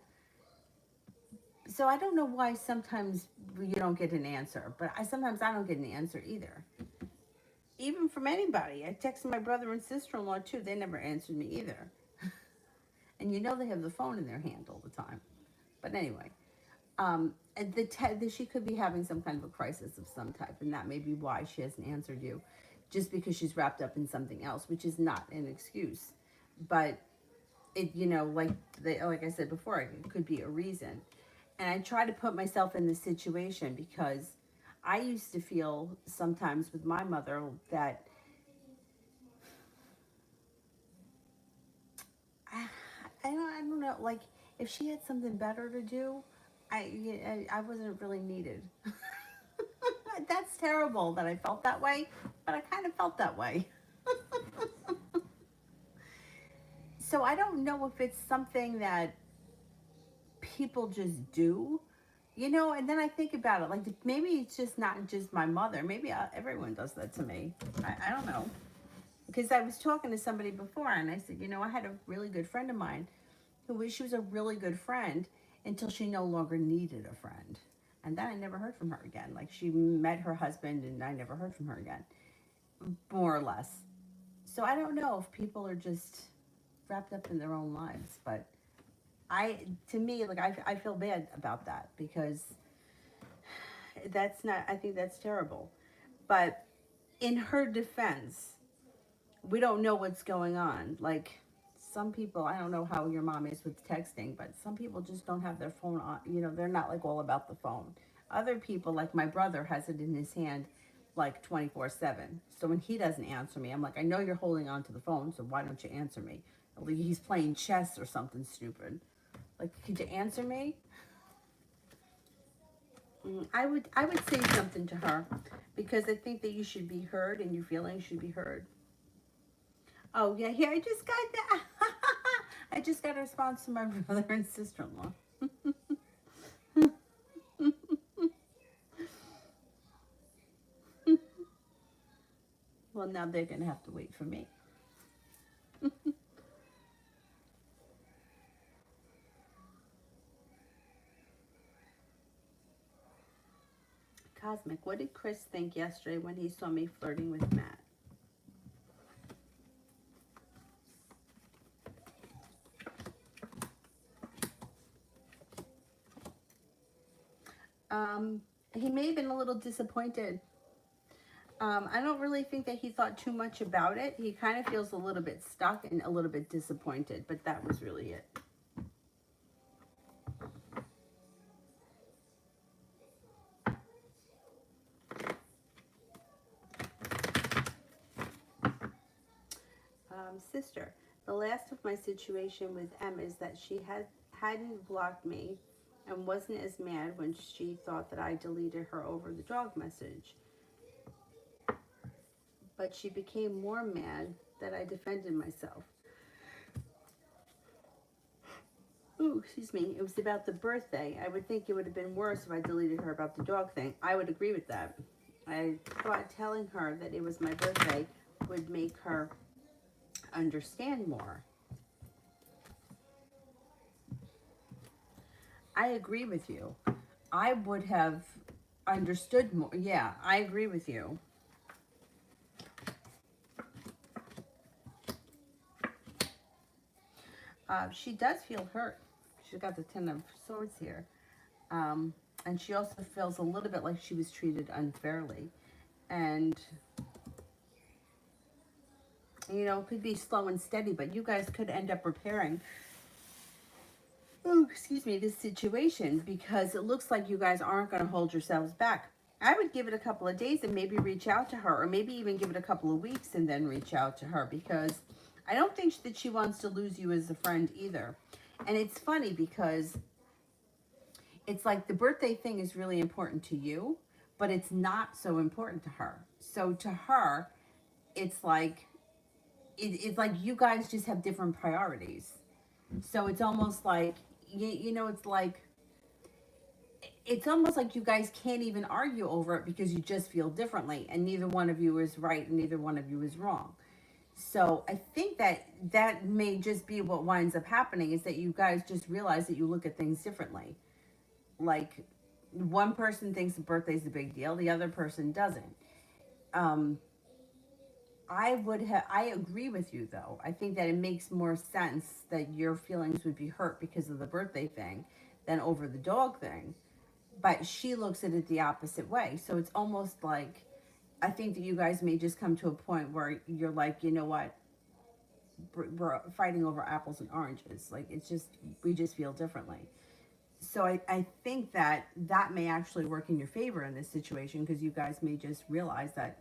So I don't know why sometimes you don't get an answer, but sometimes I don't get an answer either. Even from anybody. I texted my brother and sister-in-law too. They never answered me either. And you know they have the phone in their hand all the time. But anyway, and she could be having some kind of a crisis of some type, and that may be why she hasn't answered you, just because she's wrapped up in something else, which is not an excuse. But it, like I said before, it could be a reason. And I try to put myself in this situation because I used to feel sometimes with my mother that I, I don't know, like if she had something better to do, I wasn't really needed. That's terrible that I felt that way, but I kind of felt that way. So I don't know if it's something that people just do, and then I think about it, like maybe it's just not just my mother. Maybe everyone does that to me. I don't know. Because I was talking to somebody before and I said, I had a really good friend of mine she was a really good friend until she no longer needed a friend. And then I never heard from her again. Like she met her husband and I never heard from her again, more or less. So I don't know if people are just wrapped up in their own lives, but to me, like I feel bad about that because I think that's terrible. But in her defense, we don't know what's going on. Like some people, I don't know how your mom is with texting, but some people just don't have their phone on. They're not like all about the phone. Other people, like my brother, has it in his hand like 24/7. So when he doesn't answer me, I'm like, I know you're holding on to the phone, so why don't you answer me? Like he's playing chess or something stupid. Like, could you answer me? I would say something to her because I think that you should be heard and your feelings should be heard. Oh yeah, here I just got that. I just got a response from my brother and sister-in-law. Well, now they're gonna have to wait for me. Cosmic, what did Chris think yesterday when he saw me flirting with Matt? He may have been a little disappointed. I don't really think that he thought too much about it. He kind of feels a little bit stuck and a little bit disappointed, but that was really it. Sister, the last of my situation with Em is that she hadn't blocked me and wasn't as mad when she thought that I deleted her over the dog message. But she became more mad that I defended myself. Ooh, excuse me. It was about the birthday. I would think it would have been worse if I deleted her about the dog thing. I would agree with that. I thought telling her that it was my birthday would make her understand more. I agree with you. I would have understood more. Yeah, I agree with you. She does feel hurt. She's got the Ten of Swords here. And she also feels a little bit like she was treated unfairly. And, it could be slow and steady, but you guys could end up repairing, this situation because it looks like you guys aren't going to hold yourselves back. I would give it a couple of days and maybe reach out to her, or maybe even give it a couple of weeks and then reach out to her because I don't think that she wants to lose you as a friend either. And it's funny because it's like the birthday thing is really important to you, but it's not so important to her. So to her, it's like it's like you guys just have different priorities. So it's almost like it's almost like you guys can't even argue over it because you just feel differently and neither one of you is right and neither one of you is wrong. So I think that may just be what winds up happening is that you guys just realize that you look at things differently. Like, one person thinks the birthday's a big deal, the other person doesn't. Um, I agree with you though. I think that it makes more sense that your feelings would be hurt because of the birthday thing than over the dog thing. But she looks at it the opposite way. So it's almost like, I think that you guys may just come to a point where you're like, you know what? We're fighting over apples and oranges. Like, it's just, we just feel differently. So I think that that may actually work in your favor in this situation, because you guys may just realize that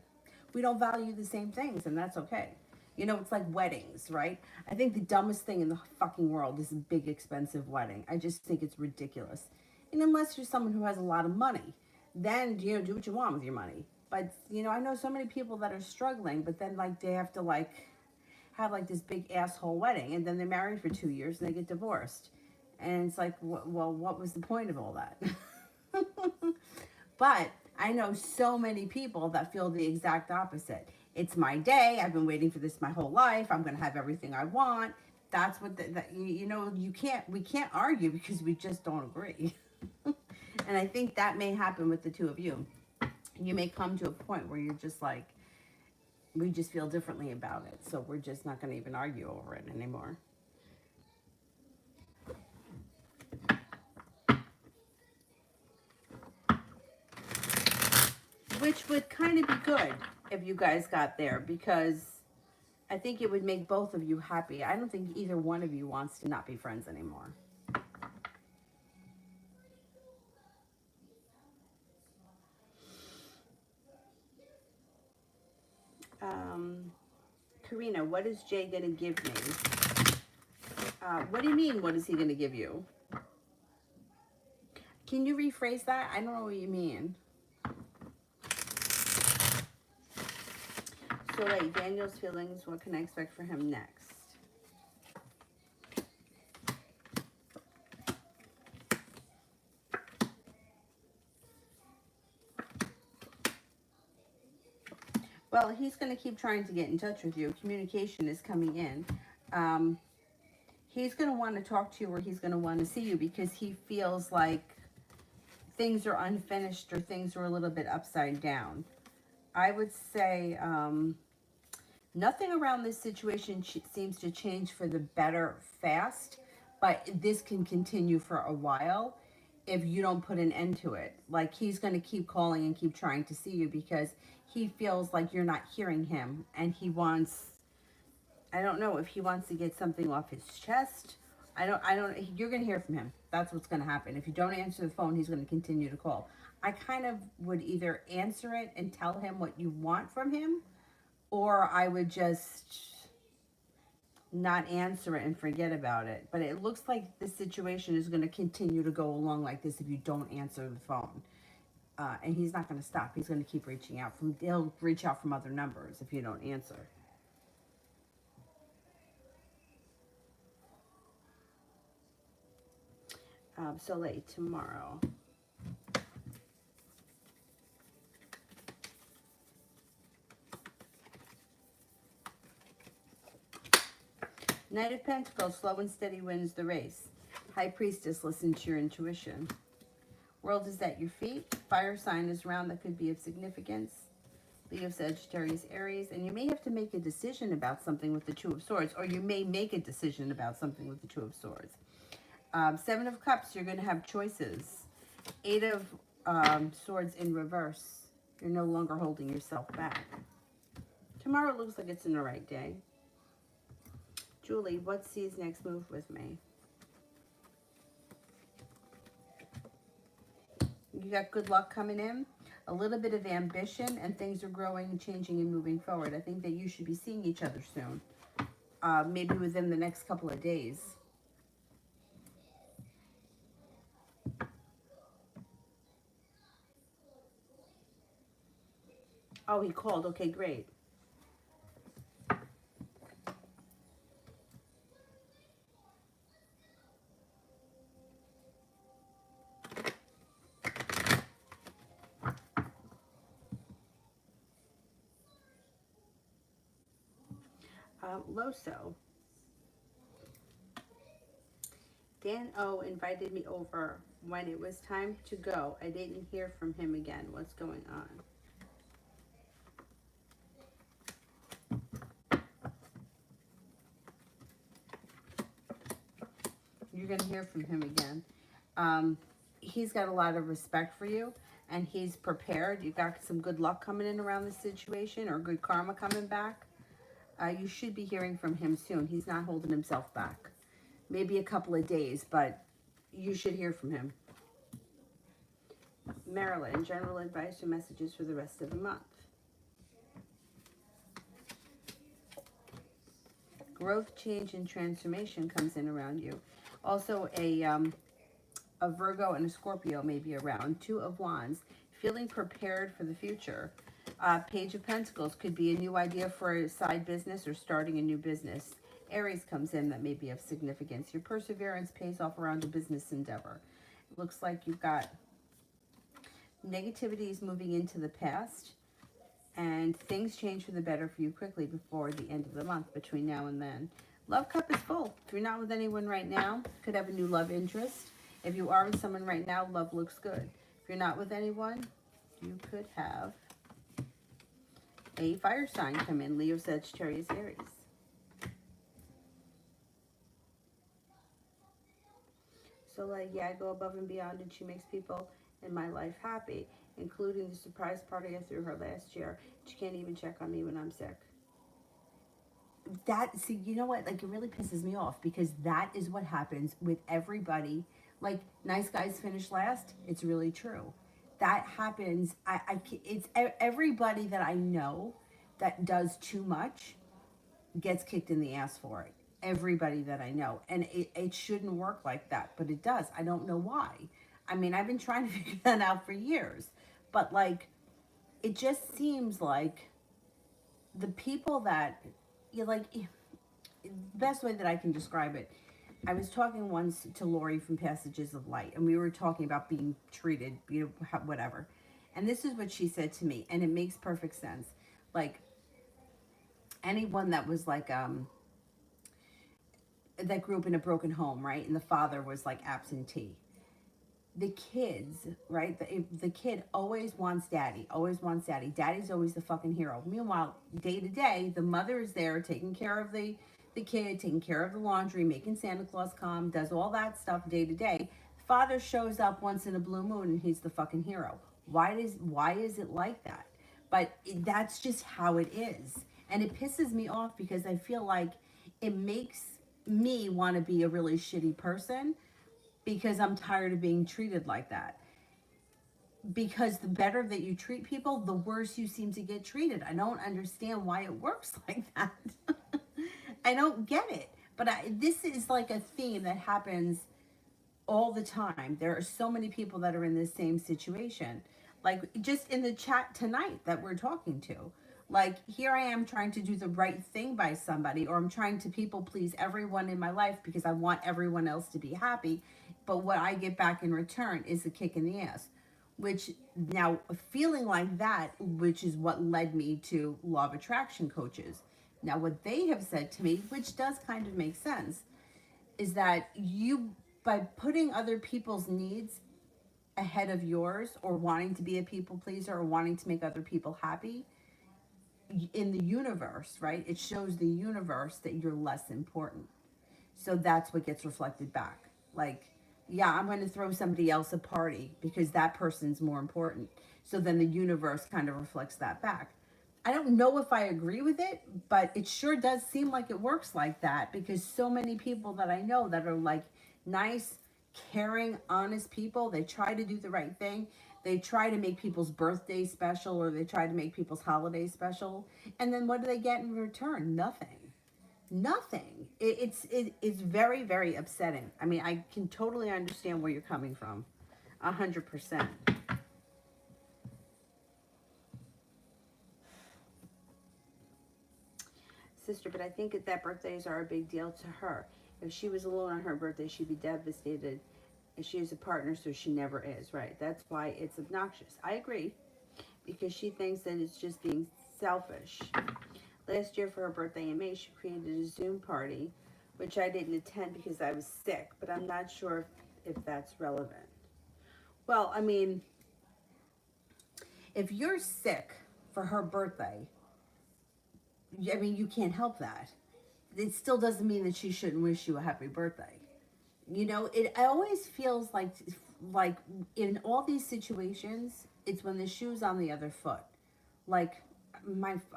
we don't value the same things, and that's okay. You know, it's like weddings, right? I think the dumbest thing in the fucking world is a big, expensive wedding. I just think it's ridiculous. And unless you're someone who has a lot of money, then, you know, do what you want with your money. But, you know, I know so many people that are struggling, but then, like, they have to, like, have, like, this big asshole wedding, and then they're married for 2 years and they get divorced. And it's like, well, what was the point of all that? But I know so many people that feel the exact opposite. It's my day. I've been waiting for this my whole life. I'm going to have everything I want. That's what you know, we can't argue because we just don't agree. And I think that may happen with the two of you. You may come to a point where you're just like, we just feel differently about it. So we're just not going to even argue over it anymore. Which would kind of be good if you guys got there, because I think it would make both of you happy. I don't think either one of you wants to not be friends anymore. Karina, what is Jay going to give me? What do you mean, what is he going to give you? Can you rephrase that? I don't know what you mean. So, like, Daniel's feelings, what can I expect for him next? Well, he's going to keep trying to get in touch with you. Communication is coming in. He's going to want to talk to you, or he's going to want to see you, because he feels like things are unfinished or things are a little bit upside down. I would say nothing around this situation seems to change for the better fast, but this can continue for a while if you don't put an end to it. Like, he's going to keep calling and keep trying to see you because he feels like you're not hearing him, and he wants, I don't know if he wants to get something off his chest. You're going to hear from him. That's what's going to happen. If you don't answer the phone, he's going to continue to call. I kind of would either answer it and tell him what you want from him, or I would just not answer it and forget about it. But it looks like the situation is going to continue to go along like this if you don't answer the phone. And he's not going to stop. He's going to keep reaching out. He'll reach out from other numbers if you don't answer. Soleil, tomorrow. Knight of Pentacles, slow and steady wins the race. High Priestess, listen to your intuition. World is at your feet. Fire sign is around that could be of significance. Leo, Sagittarius, Aries. And you may have to make a decision about something with the Two of Swords, or you may make a decision about something with the Two of Swords. Seven of Cups, you're going to have choices. Eight of Swords in reverse. You're no longer holding yourself back. Tomorrow looks like it's in the right day. Julie, what's C's next move with me? You got good luck coming in, a little bit of ambition, and things are growing and changing and moving forward. I think that you should be seeing each other soon, maybe within the next couple of days. Oh, he called. Okay, great. Loso. Dan O invited me over. When it was time to go, I didn't hear from him again. What's going on? You're going to hear from him again. He's got a lot of respect for you, and he's prepared. You got some good luck coming in around this situation, or good karma coming back. You should be hearing from him soon. He's not holding himself back. Maybe a couple of days, but you should hear from him. Marilyn, general advice or messages for the rest of the month. Growth, change, and transformation comes in around you. Also, a Virgo and a Scorpio may be around. Two of Wands, feeling prepared for the future. Page of Pentacles could be a new idea for a side business or starting a new business. Aries comes in, that may be of significance. Your perseverance pays off around a business endeavor. It looks like you've got negativity is moving into the past, and things change for the better for you quickly before the end of the month, between now and then. Love cup is full. If you're not with anyone right now, could have a new love interest. If you are with someone right now, love looks good. If you're not with anyone, you could have a fire sign come in. Leo, Sagittarius, Aries. So, like, yeah, I go above and beyond, and she makes people in my life happy, including the surprise party I threw her last year. She can't even check on me when I'm sick. That, see, you know what, like, it really pisses me off, because that is what happens with everybody. Like, nice guys finish last. It's really true. That happens. It's everybody that I know that does too much gets kicked in the ass for it. Everybody that I know. And it shouldn't work like that, but it does. I don't know why. I mean, I've been trying to figure that out for years. But, like, it just seems like the people that, you like, the best way that I can describe it, I was talking once to Lori from Passages of Light, and we were talking about being treated, you know, whatever. And this is what she said to me, and it makes perfect sense. Like, anyone that was like, that grew up in a broken home, right? And the father was like absentee. The kids, right? The kid always wants daddy, always wants daddy. Daddy's always the fucking hero. Meanwhile, day to day, the mother is there taking care of the kid, taking care of the laundry, making Santa Claus come, does all that stuff day to day. Father shows up once in a blue moon and he's the fucking hero. Why is it like that? But that's just how it is. And it pisses me off because I feel like it makes me want to be a really shitty person, because I'm tired of being treated like that. Because the better that you treat people, the worse you seem to get treated. I don't understand why it works like that. I don't get it. But this is like a theme that happens all the time. There are so many people that are in this same situation. Like, just in the chat tonight that we're talking to. Like, here I am trying to do the right thing by somebody, or I'm trying to people please everyone in my life because I want everyone else to be happy. But what I get back in return is a kick in the ass. Which, now, feeling like that, which is what led me to Law of Attraction coaches. Now, what they have said to me, which does kind of make sense, is that you, by putting other people's needs ahead of yours, or wanting to be a people pleaser, or wanting to make other people happy, in the universe, right? It shows the universe that you're less important. So that's what gets reflected back. Like, yeah, I'm going to throw somebody else a party because that person's more important. So then the universe kind of reflects that back. I don't know if I agree with it, but it sure does seem like it works like that, because so many people that I know that are like nice, caring, honest people, they try to do the right thing. They try to make people's birthdays special, or they try to make people's holidays special. And then what do they get in return? Nothing. It's very, very upsetting. I mean, I can totally understand where you're coming from. 100%. Sister, but I think that birthdays are a big deal to her. If she was alone on her birthday, she'd be devastated. And she is a partner, so she never is, right? That's why it's obnoxious. I agree, because she thinks that it's just being selfish. Last year for her birthday in May, she created a Zoom party which I didn't attend because I was sick, but I'm not sure if that's relevant. Well, I mean, If you're sick for her birthday, I mean, you can't help that. It still doesn't mean that she shouldn't wish you a happy birthday. You know, it always feels like in all these situations, it's when the shoe's on the other foot. Like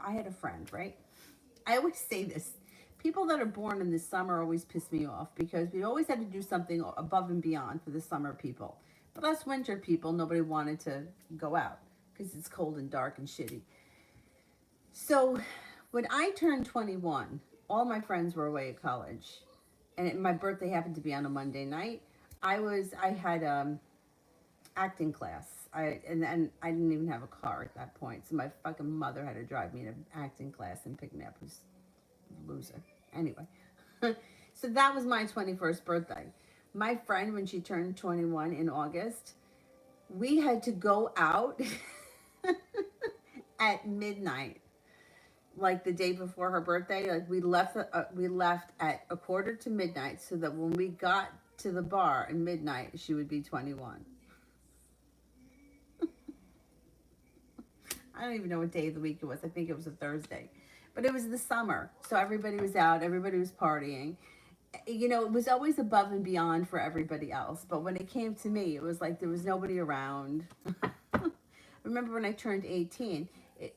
I had a friend, right? I always say this. People that are born in the summer always piss me off because we always had to do something above and beyond for the summer people. But us winter people, nobody wanted to go out because it's cold and dark and shitty. So when I turned 21, all my friends were away at college, and my birthday happened to be on a Monday night. I had acting class. And I didn't even have a car at that point, so my fucking mother had to drive me to acting class and pick me up. Who's a loser anyway. So that was my 21st birthday. My friend, when she turned 21 in August, we had to go out at midnight, like the day before her birthday. Like we left at a quarter to midnight so that when we got to the bar at midnight, she would be 21. I don't even know what day of the week it was. I think it was a Thursday. But it was the summer. So everybody was out, everybody was partying. You know, it was always above and beyond for everybody else. But when it came to me, it was like there was nobody around. I remember when I turned 18,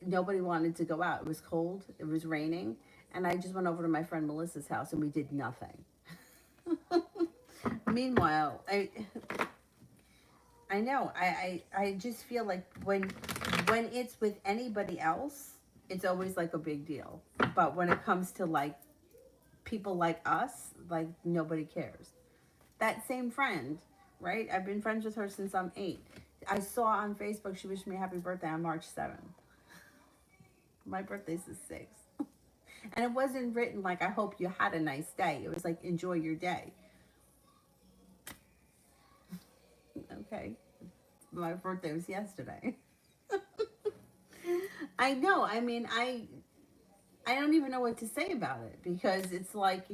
nobody wanted to go out. It was cold, it was raining, and I just went over to my friend Melissa's house and we did nothing. Meanwhile, I know. I just feel like when it's with anybody else, it's always like a big deal. But when it comes to like people like us, like nobody cares. That same friend, right? I've been friends with her since I'm 8. I saw on Facebook she wished me a happy birthday on March 7th. My birthday's the 6th. And it wasn't written like I hope you had a nice day. It was like enjoy your day. Okay. My birthday was yesterday. I know. I mean, I don't even know what to say about it because it's like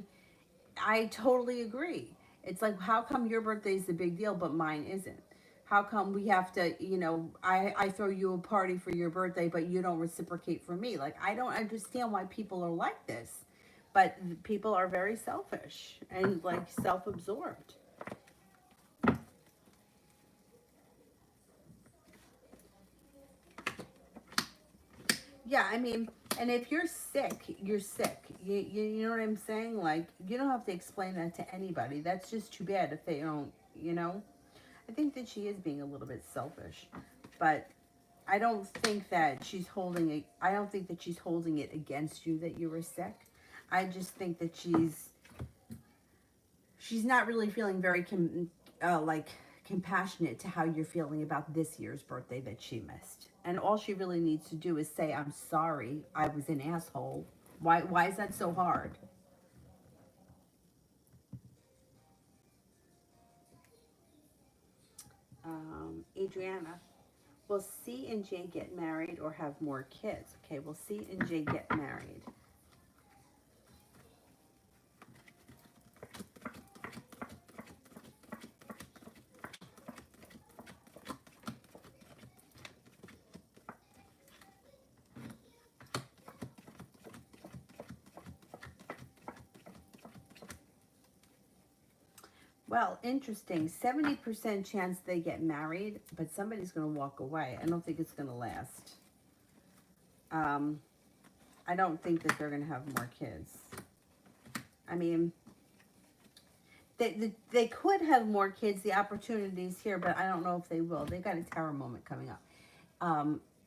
I totally agree. It's like how come your birthday is the big deal but mine isn't? How come we have to, you know, I throw you a party for your birthday but you don't reciprocate for me? Like I don't understand why people are like this. But people are very selfish and like self-absorbed. Yeah, I mean, and if you're sick, you're sick. You know what I'm saying? Like, you don't have to explain that to anybody. That's just too bad if they don't, you know? I think that she is being a little bit selfish. But I don't think that she's holding it, I don't think that she's holding it against you that you were sick. I just think that she's not really feeling very, compassionate to how you're feeling about this year's birthday that she missed. And all she really needs to do is say, I'm sorry, I was an asshole. Why is that so hard? Adriana, will C and J get married or have more kids? Okay, will C and J get married? Well, interesting. 70% chance they get married, but somebody's going to walk away. I don't think it's going to last. I don't think that they're going to have more kids. I mean, they could have more kids. The opportunity's here, but I don't know if they will. They've got a tower moment coming up.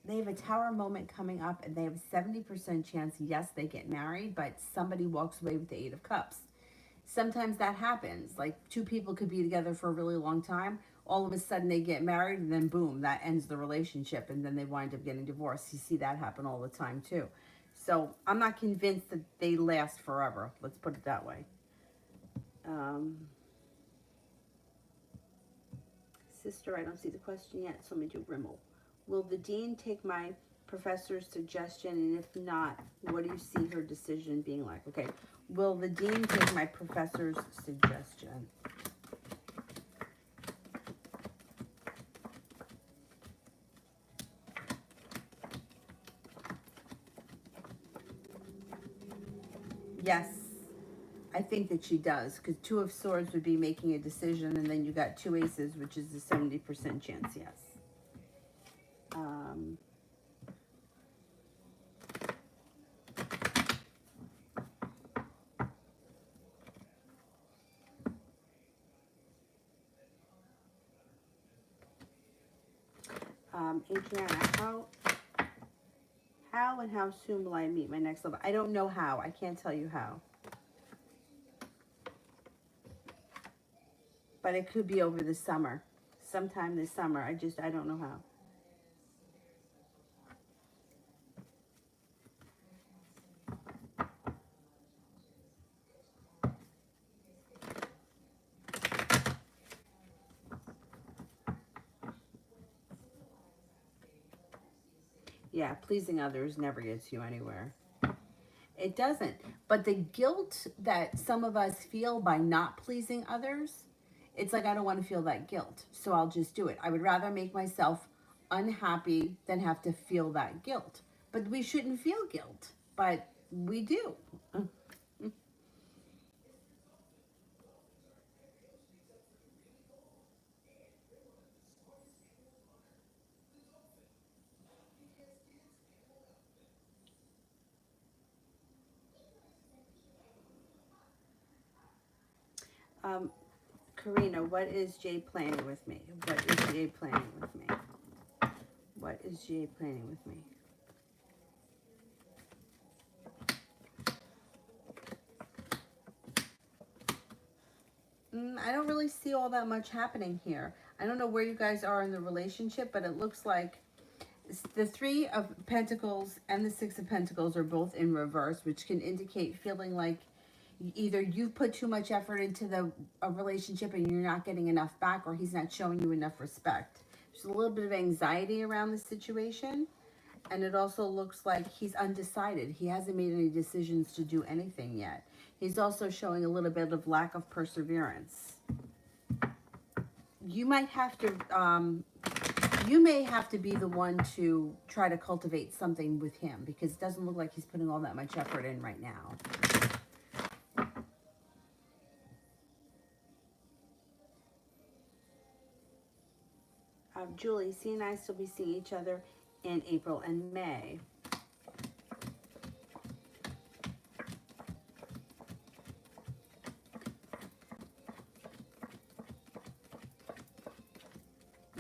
They have a tower moment coming up, and they have a 70% chance, yes, they get married, but somebody walks away with the 8 of Cups. Sometimes that happens. Like, two people could be together for a really long time. All of a sudden, they get married, and then boom, that ends the relationship, and then they wind up getting divorced. You see that happen all the time, too. So, I'm not convinced that they last forever. Let's put it that way. Sister, I don't see the question yet, so let me do Rimmel. Will the dean take my professor's suggestion? And if not, what do you see her decision being like? Okay, will the dean take my professor's suggestion? Yes, I think that she does, because Two of Swords would be making a decision, and then you got two aces, which is a 70% chance, yes. Adriana, how and how soon will I meet my next level? I don't know how. I can't tell you how. But it could be over the summer. Sometime this summer. I don't know how. Yeah, pleasing others never gets you anywhere. It doesn't. But the guilt that some of us feel by not pleasing others, it's like, I don't want to feel that guilt, so I'll just do it. I would rather make myself unhappy than have to feel that guilt. But we shouldn't feel guilt, but we do. Karina, what is Jay planning with me? What is Jay planning with me? What is Jay planning with me? I don't really see all that much happening here. I don't know where you guys are in the relationship, but it looks like the Three of Pentacles and the Six of Pentacles are both in reverse, which can indicate feeling like either you've put too much effort into a relationship and you're not getting enough back, or he's not showing you enough respect. There's a little bit of anxiety around the situation. And it also looks like he's undecided. He hasn't made any decisions to do anything yet. He's also showing a little bit of lack of perseverance. You might have to, you may have to be the one to try to cultivate something with him, because it doesn't look like he's putting all that much effort in right now. Julie, C and I still be seeing each other in April and May.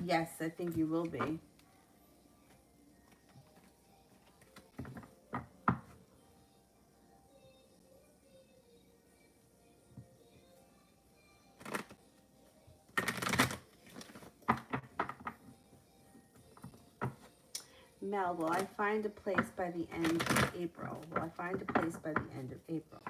Yes, I think you will be. Mel, will I find a place by the end of April? Will I find a place by the end of April?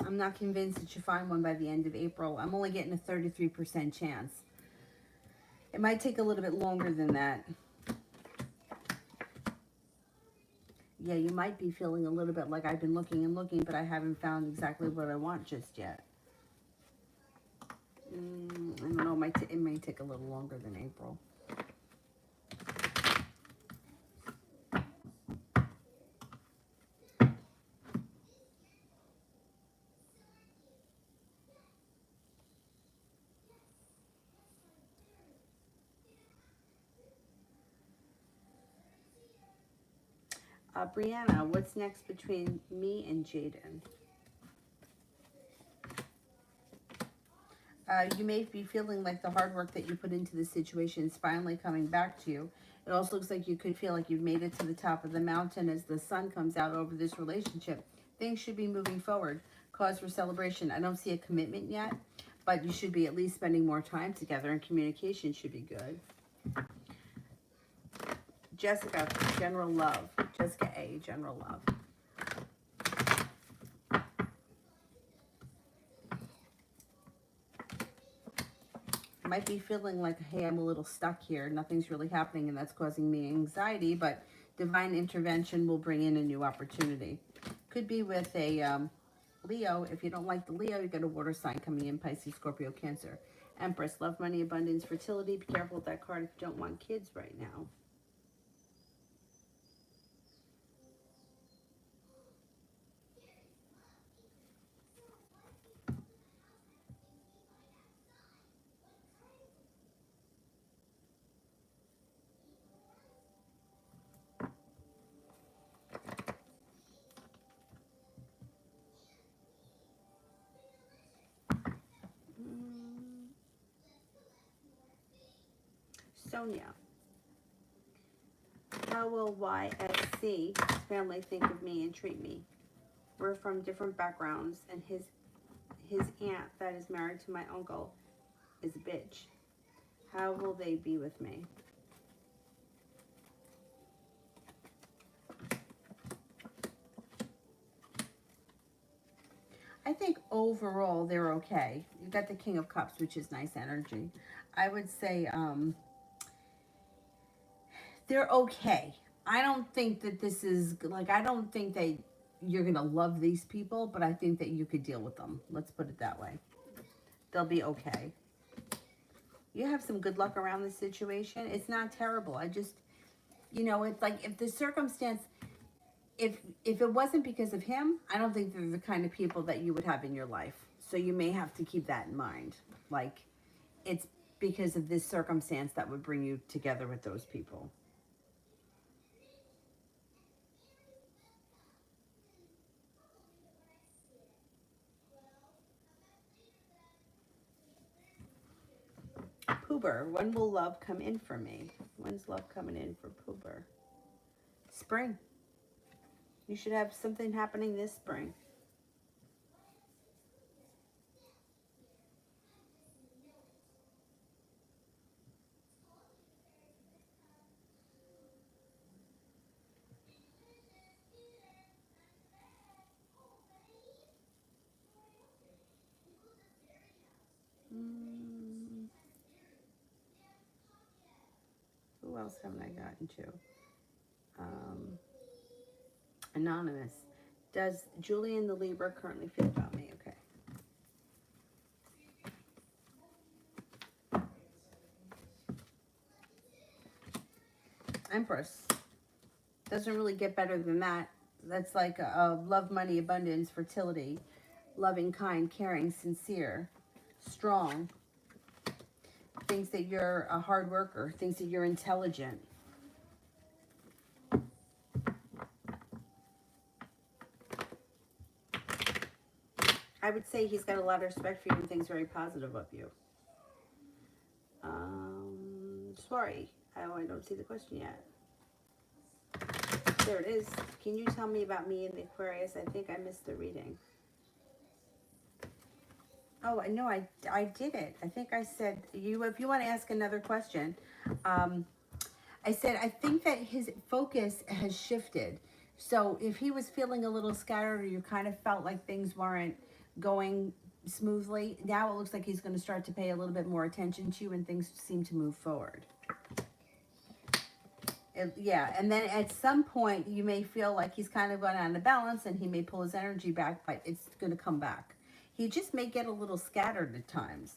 I'm not convinced that you find one by the end of April. I'm only getting a 33% chance. It might take a little bit longer than that. Yeah, you might be feeling a little bit like I've been looking and looking, but I haven't found exactly what I want just yet. I don't know, it may take a little longer than April. Brianna, what's next between me and Jaden? You may be feeling like the hard work that you put into this situation is finally coming back to you. It also looks like you could feel like you've made it to the top of the mountain as the sun comes out over this relationship. Things should be moving forward. Cause for celebration. I don't see a commitment yet, but you should be at least spending more time together, and communication should be good. Jessica, general love. Jessica A, general love. Might be feeling like, hey, I'm a little stuck here. Nothing's really happening and that's causing me anxiety, but divine intervention will bring in a new opportunity. Could be with a Leo. If you don't like the Leo, you got a water sign coming in, Pisces, Scorpio, Cancer. Empress, love, money, abundance, fertility. Be careful with that card if you don't want kids right now. Sonia. How will YSC family think of me and treat me? We're from different backgrounds, and his aunt that is married to my uncle is a bitch. How will they be with me? I think overall they're okay. You got the King of Cups, which is nice energy. I would say they're okay. I don't think that this is, like, I don't think that you're going to love these people, but I think that you could deal with them. Let's put it that way. They'll be okay. You have some good luck around this situation. It's not terrible. I just, you know, it's like if the circumstance, if it wasn't because of him, I don't think they're the kind of people that you would have in your life. So you may have to keep that in mind. Like, it's because of this circumstance that would bring you together with those people. Poober, when will love come in for me? When's love coming in for Poober? Spring. You should have something happening this spring. Who else haven't I gotten to? Anonymous. Does Julian the Libra currently feel about me? Okay. Empress. Doesn't really get better than that. That's like love, money, abundance, fertility, loving, kind, caring, sincere, strong. Thinks that you're a hard worker. Thinks that you're intelligent. I would say he's got a lot of respect for you and thinks very positive of you. Sorry. Oh, I don't see the question yet. There it is. Can you tell me about me and the Aquarius? I think I missed the reading. Oh, no, I did it. I think I said, if you want to ask another question, I said, I think that his focus has shifted. So if he was feeling a little scattered or you kind of felt like things weren't going smoothly, now it looks like he's going to start to pay a little bit more attention to you and things seem to move forward. Yeah, and then at some point you may feel like he's kind of gone out of balance and he may pull his energy back, but it's going to come back. He just may get a little scattered at times.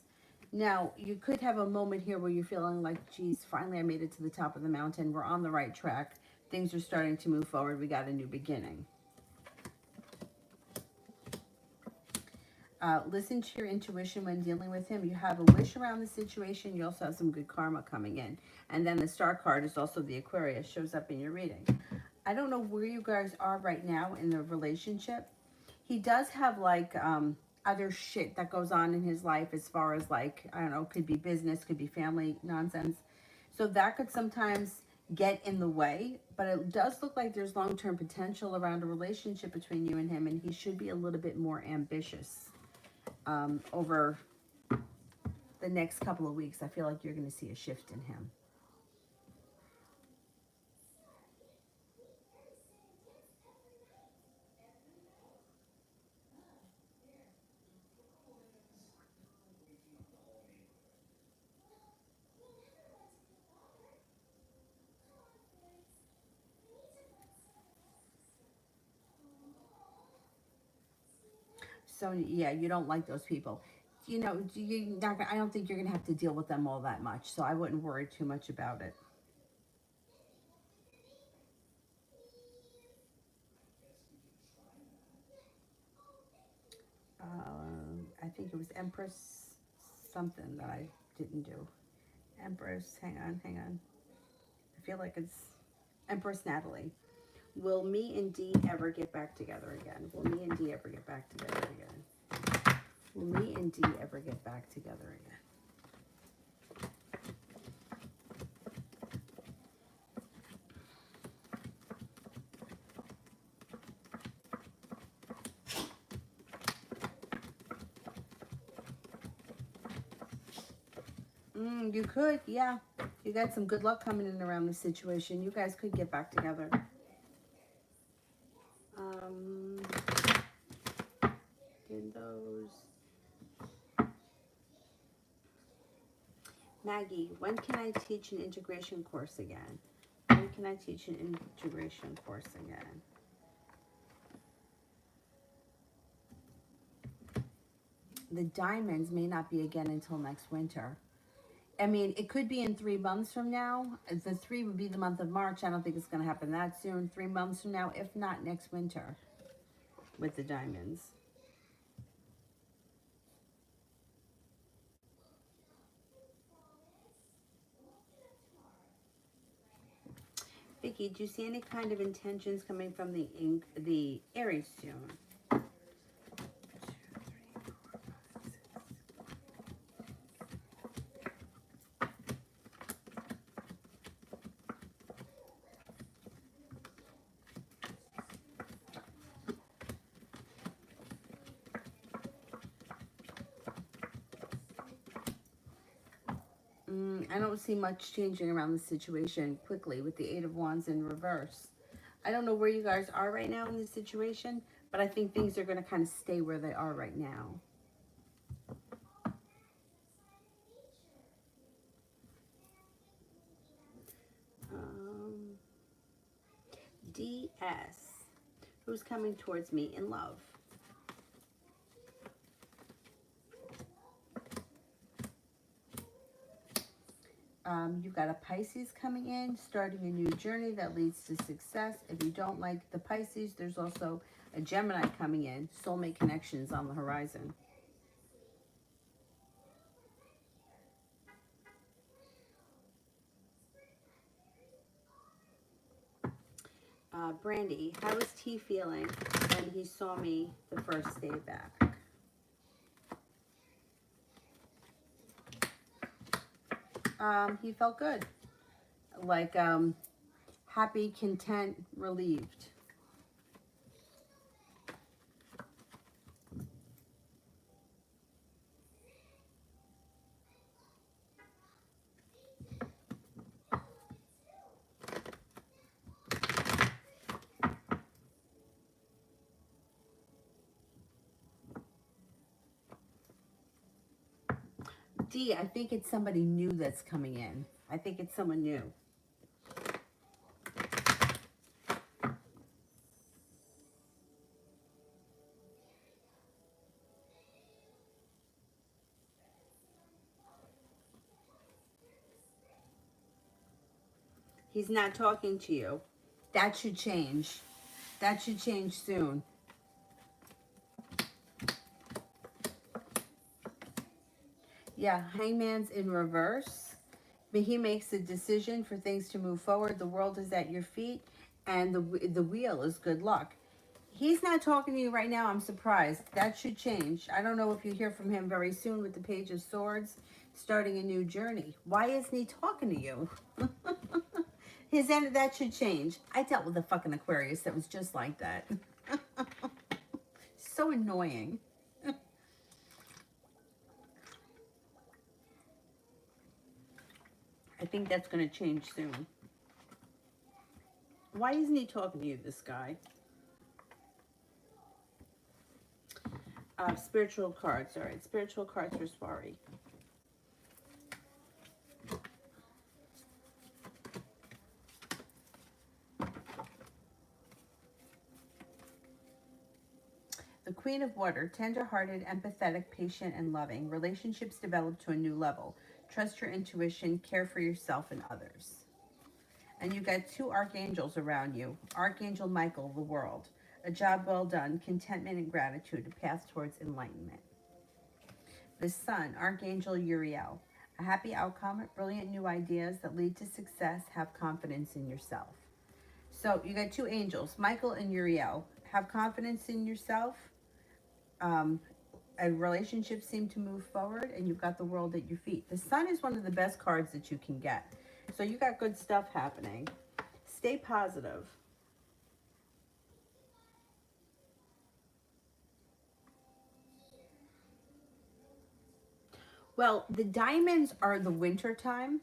Now, you could have a moment here where you're feeling like, geez, finally I made it to the top of the mountain. We're on the right track. Things are starting to move forward. We got a new beginning. Listen to your intuition when dealing with him. You have a wish around the situation. You also have some good karma coming in. And then the star card is also the Aquarius, shows up in your reading. I don't know where you guys are right now in the relationship. He does have like other shit that goes on in his life as far as like, I don't know, could be business, could be family nonsense. So that could sometimes get in the way, but it does look like there's long-term potential around a relationship between you and him, and he should be a little bit more ambitious over the next couple of weeks. I feel like you're going to see a shift in him. So yeah, you don't like those people. You know, you not. I don't think you're gonna have to deal with them all that much. So I wouldn't worry too much about it. I think it was Empress something that I didn't do. Empress, hang on, hang on. I feel like it's Empress Natalie. Will me and Dee ever get back together again? Will me and Dee ever get back together again? Will me and Dee ever get back together again? You could, yeah. You got some good luck coming in around this situation. You guys could get back together. Windows. Maggie, when can I teach an integration course again? When can I teach an integration course again? The diamonds may not be again until next winter. I mean, it could be in 3 months from now. The 3 would be the month of March. I don't think it's going to happen that soon. 3 months from now, if not next winter, with the diamonds. Vicky, do you see any kind of intentions coming from the Aries soon? I don't see much changing around the situation quickly with the Eight of Wands in reverse. I don't know where you guys are right now in this situation, but I think things are going to kind of stay where they are right now. DS. Who's coming towards me in love? You've got a Pisces coming in, starting a new journey that leads to success. If you don't like the Pisces, there's also a Gemini coming in. Soulmate connections on the horizon. Brandy, how was T feeling when he saw me the first day back? He felt good. Like, happy, content, relieved. D, I think it's somebody new that's coming in. I think it's someone new. He's not talking to you. That should change. That should change soon. Yeah, Hangman's in reverse. But he makes a decision for things to move forward. The world is at your feet, and the wheel is good luck. He's not talking to you right now. I'm surprised. That should change. I don't know if you hear from him very soon with the Page of Swords, starting a new journey. Why isn't he talking to you? His end, that should change. I dealt with a fucking Aquarius that was just like that. So annoying. I think that's going to change soon. Why isn't he talking to you, this guy? Spiritual cards. All right, spiritual cards for Swari. The Queen of Water, tender-hearted, empathetic, patient, and loving. Relationships develop to a new level. Trust your intuition, care for yourself and others. And you got two archangels around you. Archangel Michael, the world. A job well done, contentment and gratitude, a path towards enlightenment. The Sun, Archangel Uriel. A happy outcome, brilliant new ideas that lead to success, have confidence in yourself. So you got two angels, Michael and Uriel. Have confidence in yourself. A relationship seem to move forward, and you've got the world at your feet. The Sun is one of the best cards that you can get. So you got good stuff happening. Stay positive. Well, the diamonds are the winter time.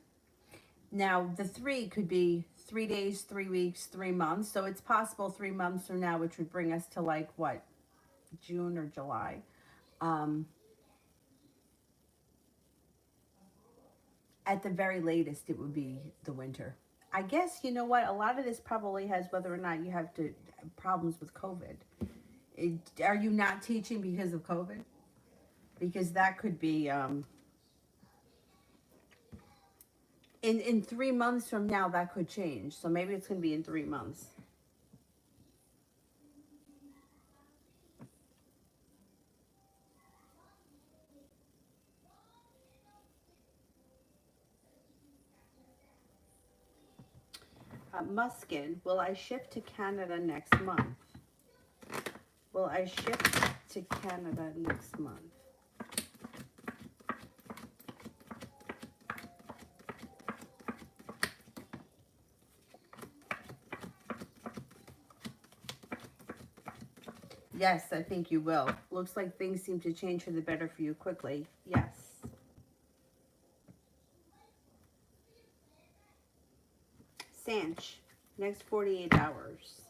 Now, the three could be 3 days, 3 weeks, 3 months. So it's possible 3 months from now, which would bring us to like what, June or July. At the very latest, it would be the winter. I guess, you know what? A lot of this probably has whether or not you have problems with COVID. Are you not teaching because of COVID? Because that could be, in 3 months from now, that could change. So maybe it's going to be in 3 months. Muskin, will I shift to Canada next month? Will I shift to Canada next month? Yes, I think you will. Looks like things seem to change for the better for you quickly. Yes. Sanch, next 48 hours.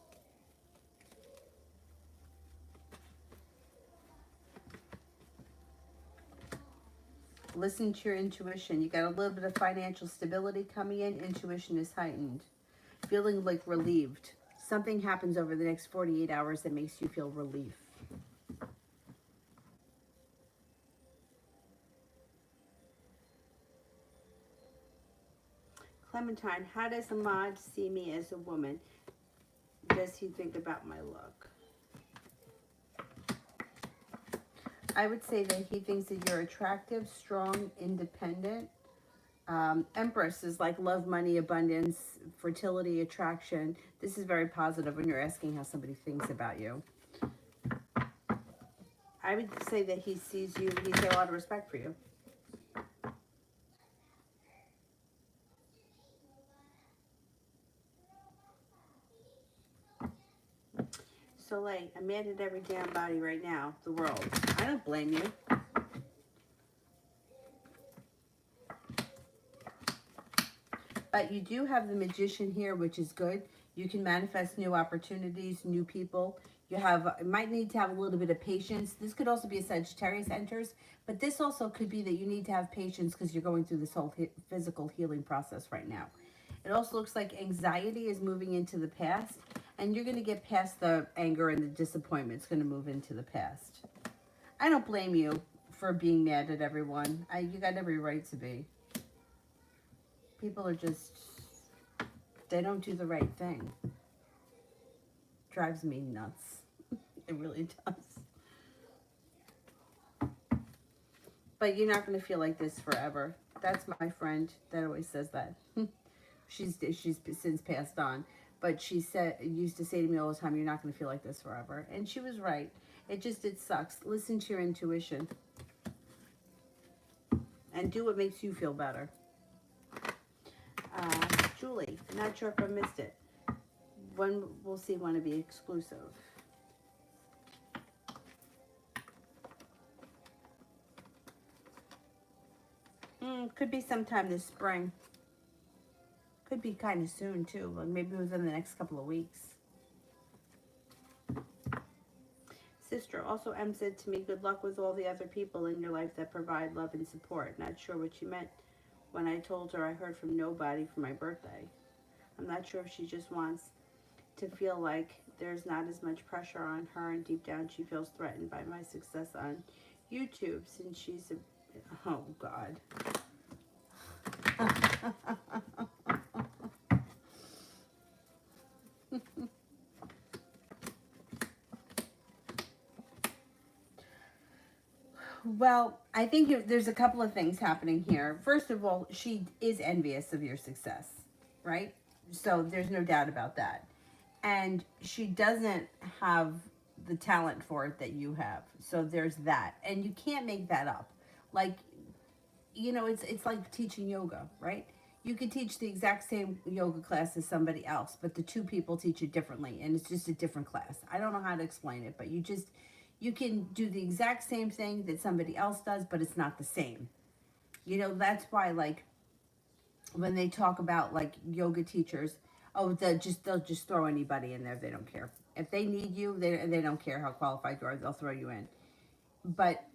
Listen to your intuition. You got a little bit of financial stability coming in. Intuition is heightened. Feeling like relieved. Something happens over the next 48 hours that makes you feel relief. Clementine, how does Ahmad see me as a woman? Does he think about my look? I would say that he thinks that you're attractive, strong, independent. Empress is like love, money, abundance, fertility, attraction. This is very positive when you're asking how somebody thinks about you. I would say that he sees you, he's got a lot of respect for you. Soleil, I'm mad at every damn body right now, the world. I don't blame you. But you do have the Magician here, which is good. You can manifest new opportunities, new people. You might need to have a little bit of patience. This could also be a Sagittarius enters, but this also could be that you need to have patience because you're going through this whole physical healing process right now. It also looks like anxiety is moving into the past, and you're going to get past the anger and the disappointment. It's going to move into the past. I don't blame you for being mad at everyone. You got every right to be. People are just, they don't do the right thing. Drives me nuts. It really does. But you're not going to feel like this forever. That's my friend that always says that. She's since passed on. But she used to say to me all the time, you're not going to feel like this forever. And she was right. It sucks. Listen to your intuition. And do what makes you feel better. Julie, not sure if I missed it. When we'll see want to be exclusive. Could be sometime this spring. Could be kind of soon too, like maybe within the next couple of weeks. Sister, also M said to me, good luck with all the other people in your life that provide love and support. Not sure what she meant when I told her I heard from nobody for my birthday. I'm not sure if she just wants to feel like there's not as much pressure on her, and deep down she feels threatened by my success on YouTube since she's a, oh God. Well, I think there's a couple of things happening here. First of all, she is envious of your success, right? So there's no doubt about that. And she doesn't have the talent for it that you have. So there's that. And you can't make that up. Like, you know, it's like teaching yoga, right? You could teach the exact same yoga class as somebody else, but the two people teach it differently, and it's just a different class. I don't know how to explain it, but you can do the exact same thing that somebody else does, but it's not the same. You know, that's why, like, when they talk about like yoga teachers, oh, they'll just throw anybody in there. They don't care if they need you. They don't care how qualified you are. They'll throw you in. But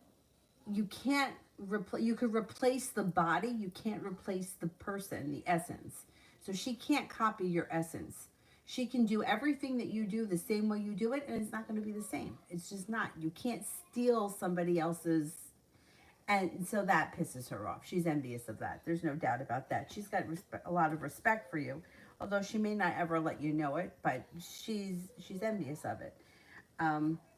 you can't replace. You could replace the body. You can't replace the person, the essence. So she can't copy your essence. She can do everything that you do the same way you do it, and it's not going to be the same. It's just not. You can't steal somebody else's. And so that pisses her off. She's envious of that. There's no doubt about that. She's got a lot of respect for you, although she may not ever let you know it, but she's envious of it.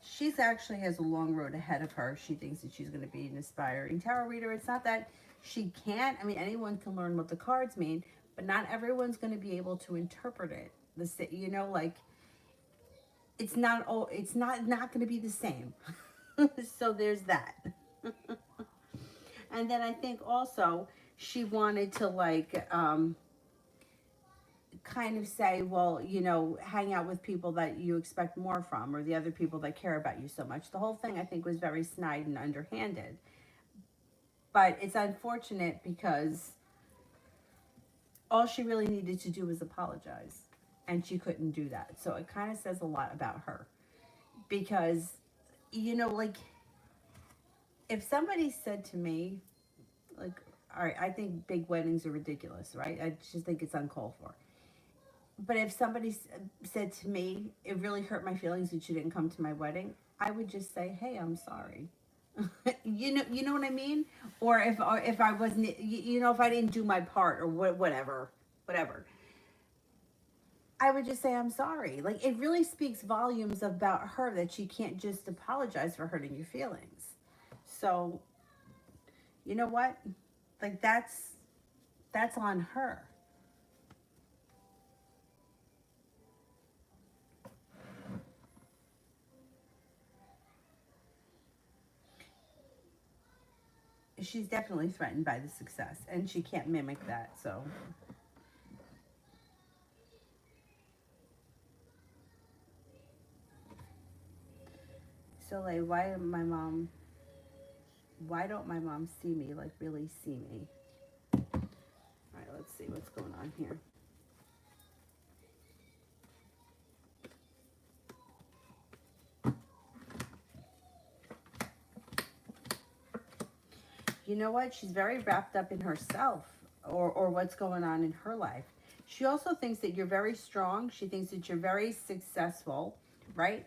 She's actually has a long road ahead of her. She thinks that she's going to be an aspiring tarot reader. It's not that she can't. I mean, anyone can learn what the cards mean, but not everyone's going to be able to interpret it. You know, like it's not going to be the same. So there's that. And then I think also she wanted to like kind of say, well, you know, hang out with people that you expect more from, or the other people that care about you so much. The whole thing I think was very snide and underhanded. But it's unfortunate because all she really needed to do was apologize. And she couldn't do that. So it kind of says a lot about her. Because, you know, like, if somebody said to me, like, all right, I think big weddings are ridiculous, right? I just think it's uncalled for. But if somebody said to me, it really hurt my feelings that you didn't come to my wedding, I would just say, hey, I'm sorry. You know what I mean? Or if I wasn't, you know, if I didn't do my part or whatever, I would just say I'm sorry. Like, it really speaks volumes about her that she can't just apologize for hurting your feelings. So, you know what? Like, that's on her. She's definitely threatened by the success, and she can't mimic that. So like, why don't my mom see me, like really see me? All right, let's see what's going on here. You know what? She's very wrapped up in herself or what's going on in her life. She also thinks that you're very strong. She thinks that you're very successful, right?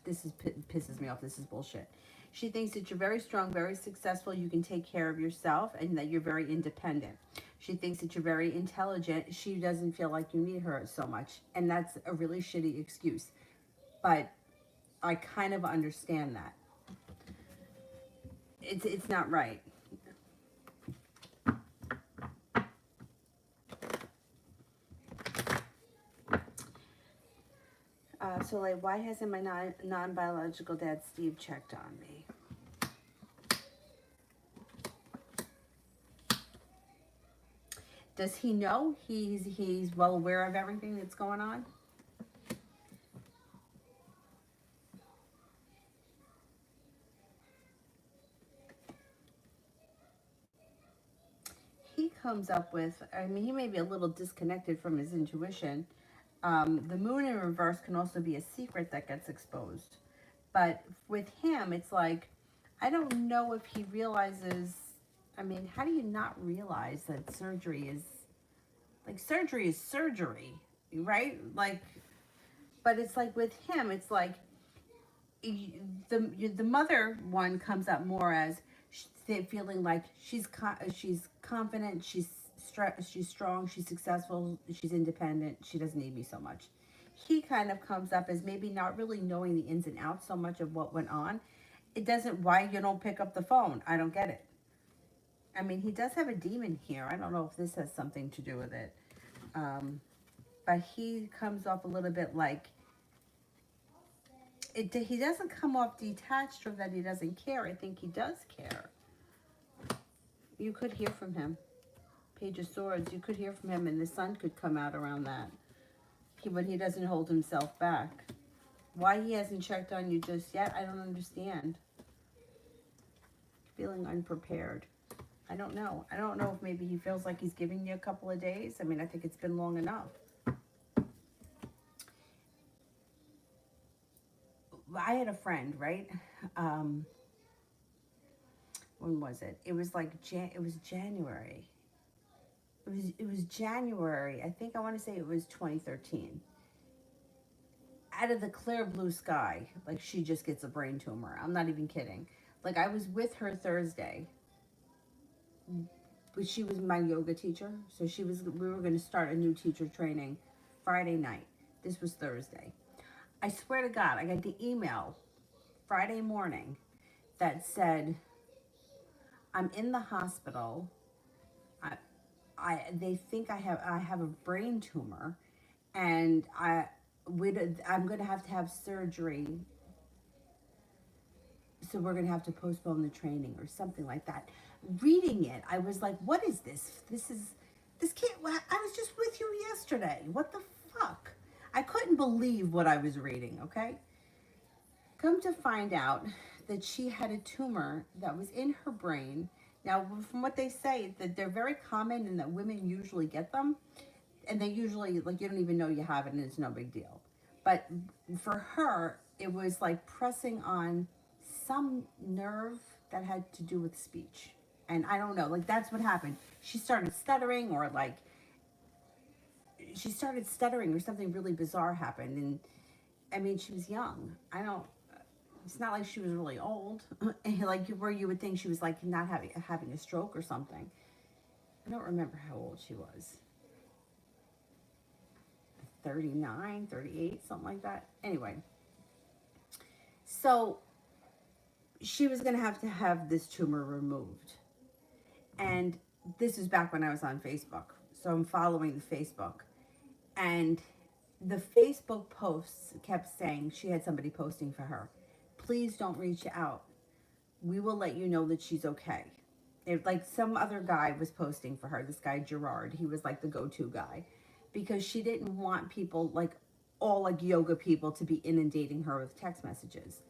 This pisses me off. This is bullshit. She thinks that you're very strong, very successful. You can take care of yourself and that you're very independent. She thinks that you're very intelligent. She doesn't feel like you need her so much. And that's a really shitty excuse. But I kind of understand that. It's not right. So like, why hasn't my non-biological dad Steve checked on me? Does he know? He's well aware of everything that's going on? He comes up with, I mean, he may be a little disconnected from his intuition. The moon in reverse can also be a secret that gets exposed. But with him, it's like, I don't know if he realizes, I mean, how do you not realize that surgery is surgery, right? Like, But it's like with him, it's like the mother one comes up more as feeling like she's confident, she's strong, she's successful, she's independent, she doesn't need me so much. He kind of comes up as maybe not really knowing the ins and outs so much of what went on. It doesn't, why you don't pick up the phone? I don't get it. I mean, he does have a demon here. I don't know if this has something to do with it. But he comes off a little bit like he doesn't come off detached or that he doesn't care. I think he does care. You could hear from him. Page of Swords, you could hear from him, and the sun could come out around that. But he doesn't hold himself back. Why he hasn't checked on you just yet, I don't understand. Feeling unprepared. I don't know. I don't know if maybe he feels like he's giving you a couple of days. I mean, I think it's been long enough. I had a friend, right? When was it? It was like it was January. It was January. I think I want to say it was 2013. Out of the clear blue sky, like she just gets a brain tumor. I'm not even kidding. Like I was with her Thursday, but she was my yoga teacher. So we were going to start a new teacher training Friday night. This was Thursday. I swear to God, I got the email Friday morning that said, I'm in the hospital. They think I have a brain tumor, and I'm going to have surgery. So we're going to have to postpone the training or something like that. Reading it, I was like, what is this? This can't, I was just with you yesterday. What the fuck? I couldn't believe what I was reading, okay? Come to find out that she had a tumor that was in her brain. Now, from what they say, that they're very common and that women usually get them. And they usually, like, you don't even know you have it and it's no big deal. But for her, it was like pressing on some nerve that had to do with speech. And I don't know, like, that's what happened. She started stuttering or something really bizarre happened. And I mean, she was young. It's not like she was really old, like where you would think she was like not having a stroke or something. I don't remember how old she was. 39, 38, something like that. Anyway, so she was going to have this tumor removed. And this is back when I was on Facebook. So I'm following the Facebook. And the Facebook posts kept saying, she had somebody posting for her, please don't reach out. We will let you know that she's okay. Like some other guy was posting for her, this guy Gerard. He was like the go-to guy. Because she didn't want people, like all like yoga people, to be inundating her with text messages.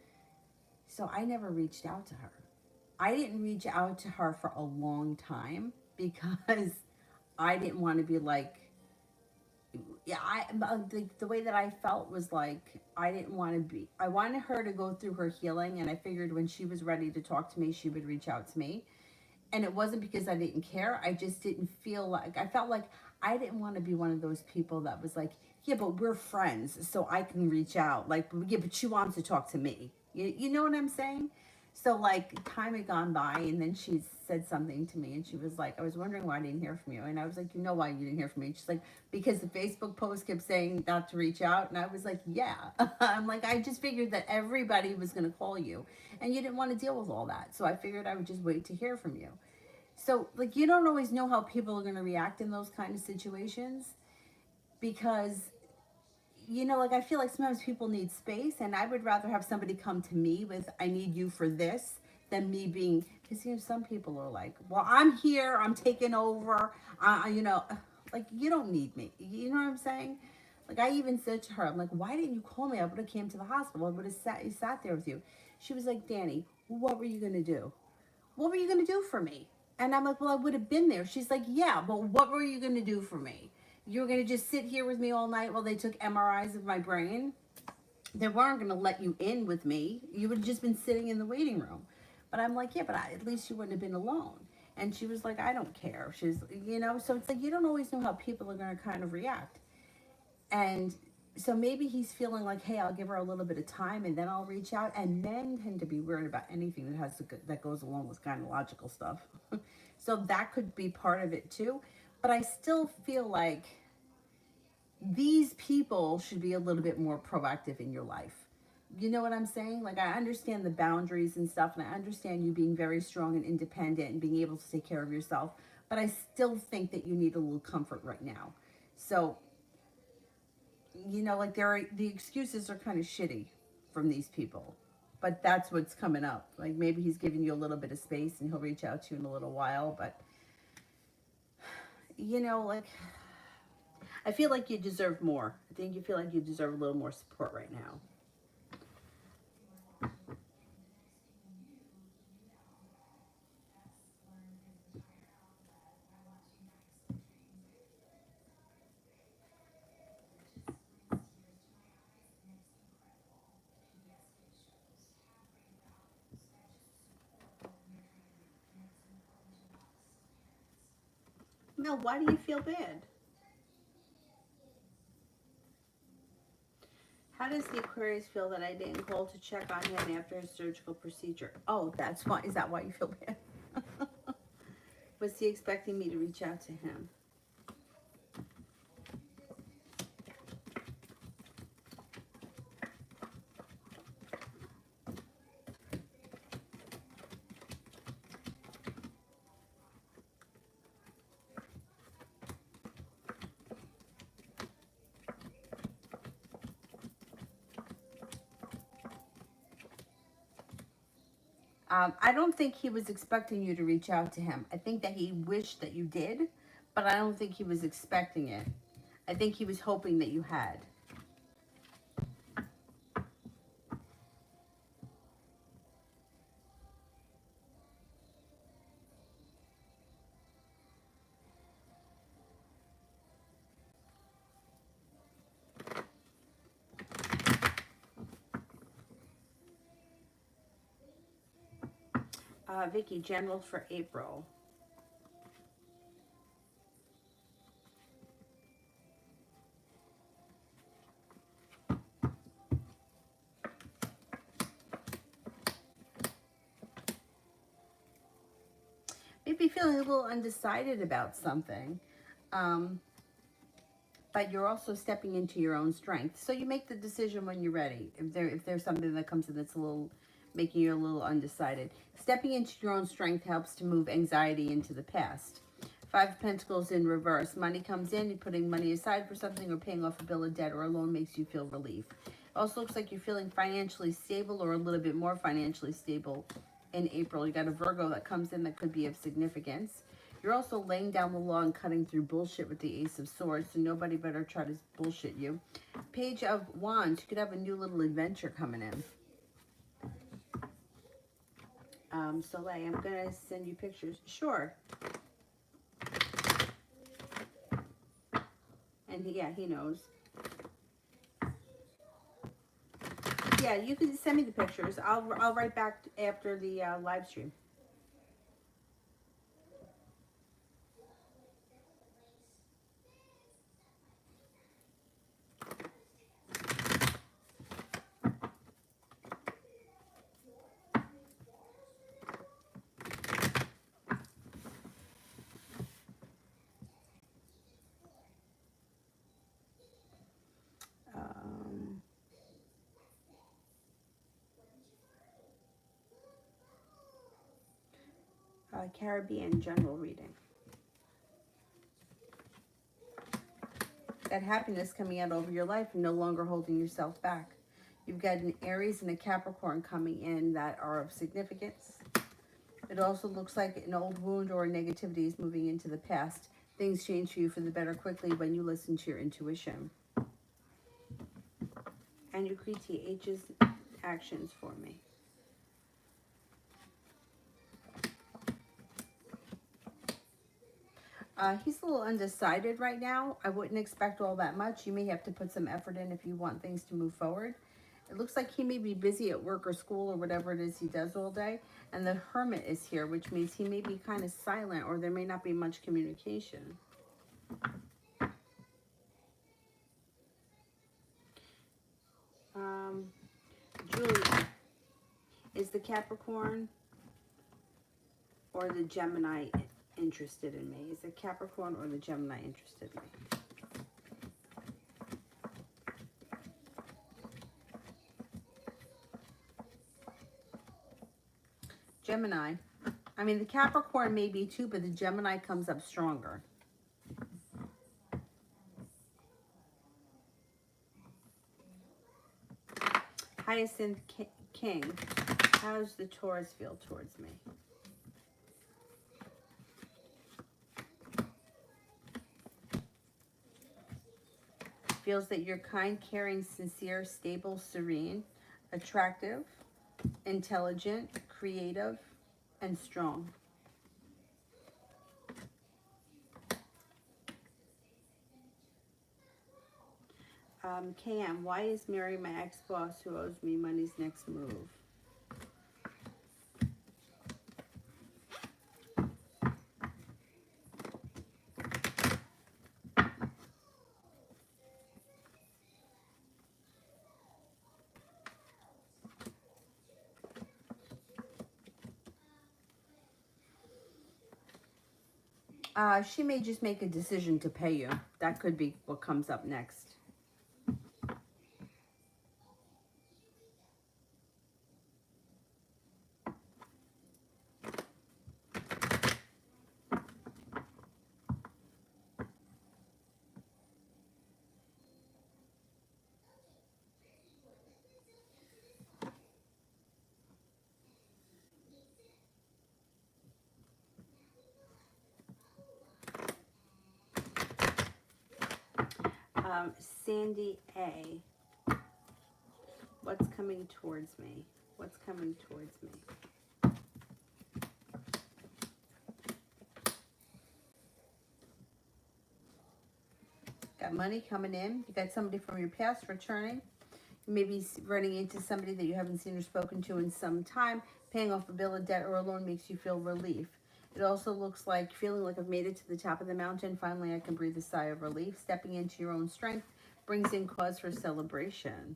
So I never reached out to her. I didn't reach out to her for a long time because I didn't want to be like, yeah, the way that I felt was like, I wanted her to go through her healing, and I figured when she was ready to talk to me, she would reach out to me. And it wasn't because I didn't care. I just didn't feel like, I felt like I didn't want to be one of those people that was like, yeah, but we're friends, so I can reach out. Like, yeah, but she wants to talk to me. You know what I'm saying? So, like, time had gone by, and then she said something to me, and she was like, I was wondering why I didn't hear from you. And I was like, you know why you didn't hear from me? She's like, because the Facebook post kept saying not to reach out. And I was like, yeah. I'm like, I just figured that everybody was going to call you, and you didn't want to deal with all that. So I figured I would just wait to hear from you. So, like, you don't always know how people are going to react in those kind of situations because, you know, like, I feel like sometimes people need space, and I would rather have somebody come to me with, I need you for this, than me being, because, you know, some people are like, well, I'm here, I'm taking over, you know, like, you don't need me. You know what I'm saying? Like, I even said to her, I'm like, why didn't you call me? I would have came to the hospital. I would have sat there with you. She was like, Danny, what were you going to do? What were you going to do for me? And I'm like, well, I would have been there. She's like, yeah, but what were you going to do for me? You were going to just sit here with me all night while they took MRIs of my brain? They weren't going to let you in with me. You would have just been sitting in the waiting room. But I'm like, yeah, but at least you wouldn't have been alone. And she was like, I don't care. She's, you know, so it's like, you don't always know how people are going to kind of react. And So maybe he's feeling like, hey, I'll give her a little bit of time and then I'll reach out. And men tend to be worried about anything that has to that goes along with gynecological stuff. So that could be part of it too. But I still feel like these people should be a little bit more proactive in your life. You know what I'm saying? Like, I understand the boundaries and stuff, and I understand you being very strong and independent and being able to take care of yourself. But I still think that you need a little comfort right now. So, like the excuses are kind of shitty from these people. But that's what's coming up. Like, maybe he's giving you a little bit of space and he'll reach out to you in a little while. But, like, I feel like you deserve more. I think you feel like you deserve a little more support right now. Now, why do you feel bad? How does the Aquarius feel that I didn't call to check on him after his surgical procedure? Oh, that's why. Is that why you feel bad? Was he expecting me to reach out to him? I don't think he was expecting you to reach out to him. I think that he wished that you did, but I don't think he was expecting it. I think he was hoping that you had. Vicky, general for April. Maybe feeling a little undecided about something. But you're also stepping into your own strength. So you make the decision when you're ready. If there's something that comes in that's a little making you a little undecided. Stepping into your own strength helps to move anxiety into the past. Five of Pentacles in reverse. Money comes in, you're putting money aside for something or paying off a bill of debt or a loan makes you feel relief. It also looks like you're feeling financially stable or a little bit more financially stable in April. You got a Virgo that comes in that could be of significance. You're also laying down the law and cutting through bullshit with the Ace of Swords, so nobody better try to bullshit you. Page of Wands, you could have a new little adventure coming in. Soleil, I'm going to send you pictures. Sure. And he knows. Yeah, you can send me the pictures. I'll write back after the live stream. Caribbean general reading. That happiness coming out over your life and no longer holding yourself back. You've got an Aries and a Capricorn coming in that are of significance. It also looks like an old wound or negativity is moving into the past. Things change for you for the better quickly when you listen to your intuition. And you create H's actions for me. He's a little undecided right now. I wouldn't expect all that much. You may have to put some effort in if you want things to move forward. It looks like he may be busy at work or school or whatever it is he does all day. And the Hermit is here, which means he may be kind of silent or there may not be much communication. the Capricorn or the Gemini interested in me? Is the Capricorn or the Gemini interested in me? Gemini. I mean, the Capricorn may be too, but the Gemini comes up stronger. Hyacinth King. How does the Taurus feel towards me? Feels that you're kind, caring, sincere, stable, serene, attractive, intelligent, creative, and strong. KM, why is Mary my ex-boss who owes me money's next move? She may just make a decision to pay you. That could be what comes up next. Sandy A. What's coming towards me? What's coming towards me? Got money coming in. You got somebody from your past returning. Maybe running into somebody that you haven't seen or spoken to in some time. Paying off a bill of debt or a loan makes you feel relief. It also looks like feeling like I've made it to the top of the mountain. Finally, I can breathe a sigh of relief. Stepping into your own strength brings in cause for celebration.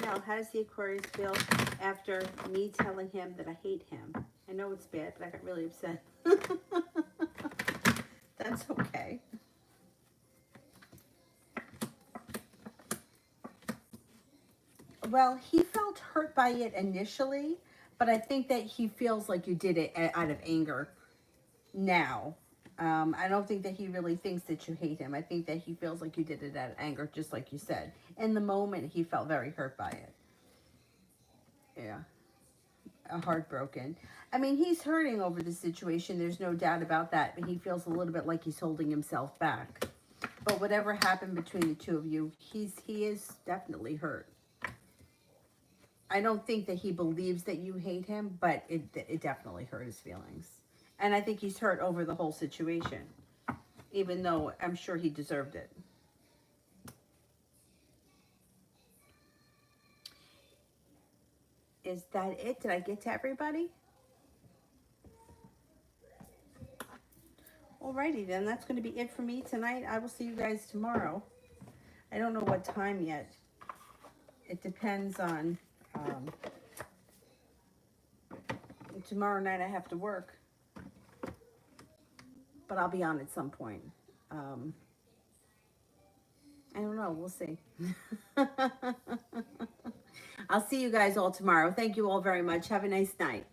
Now, how does the Aquarius feel after me telling him that I hate him? I know it's bad, but I got really upset. That's okay. Well, he felt hurt by it initially, but I think that he feels like you did it out of anger now. I don't think that he really thinks that you hate him. I think that he feels like you did it out of anger, just like you said. In the moment, he felt very hurt by it. Yeah. Heartbroken. I mean, he's hurting over the situation. There's no doubt about that. But he feels a little bit like he's holding himself back. But whatever happened between the two of you, he is definitely hurt. I don't think that he believes that you hate him, but it definitely hurt his feelings. And I think he's hurt over the whole situation, even though I'm sure he deserved it. Is that it? Did I get to everybody? Alrighty then, that's going to be it for me tonight. I will see you guys tomorrow. I don't know what time yet. It depends on... tomorrow night I have to work. But I'll be on at some point. I don't know. We'll see. I'll see you guys all tomorrow. Thank you all very much. Have a nice night.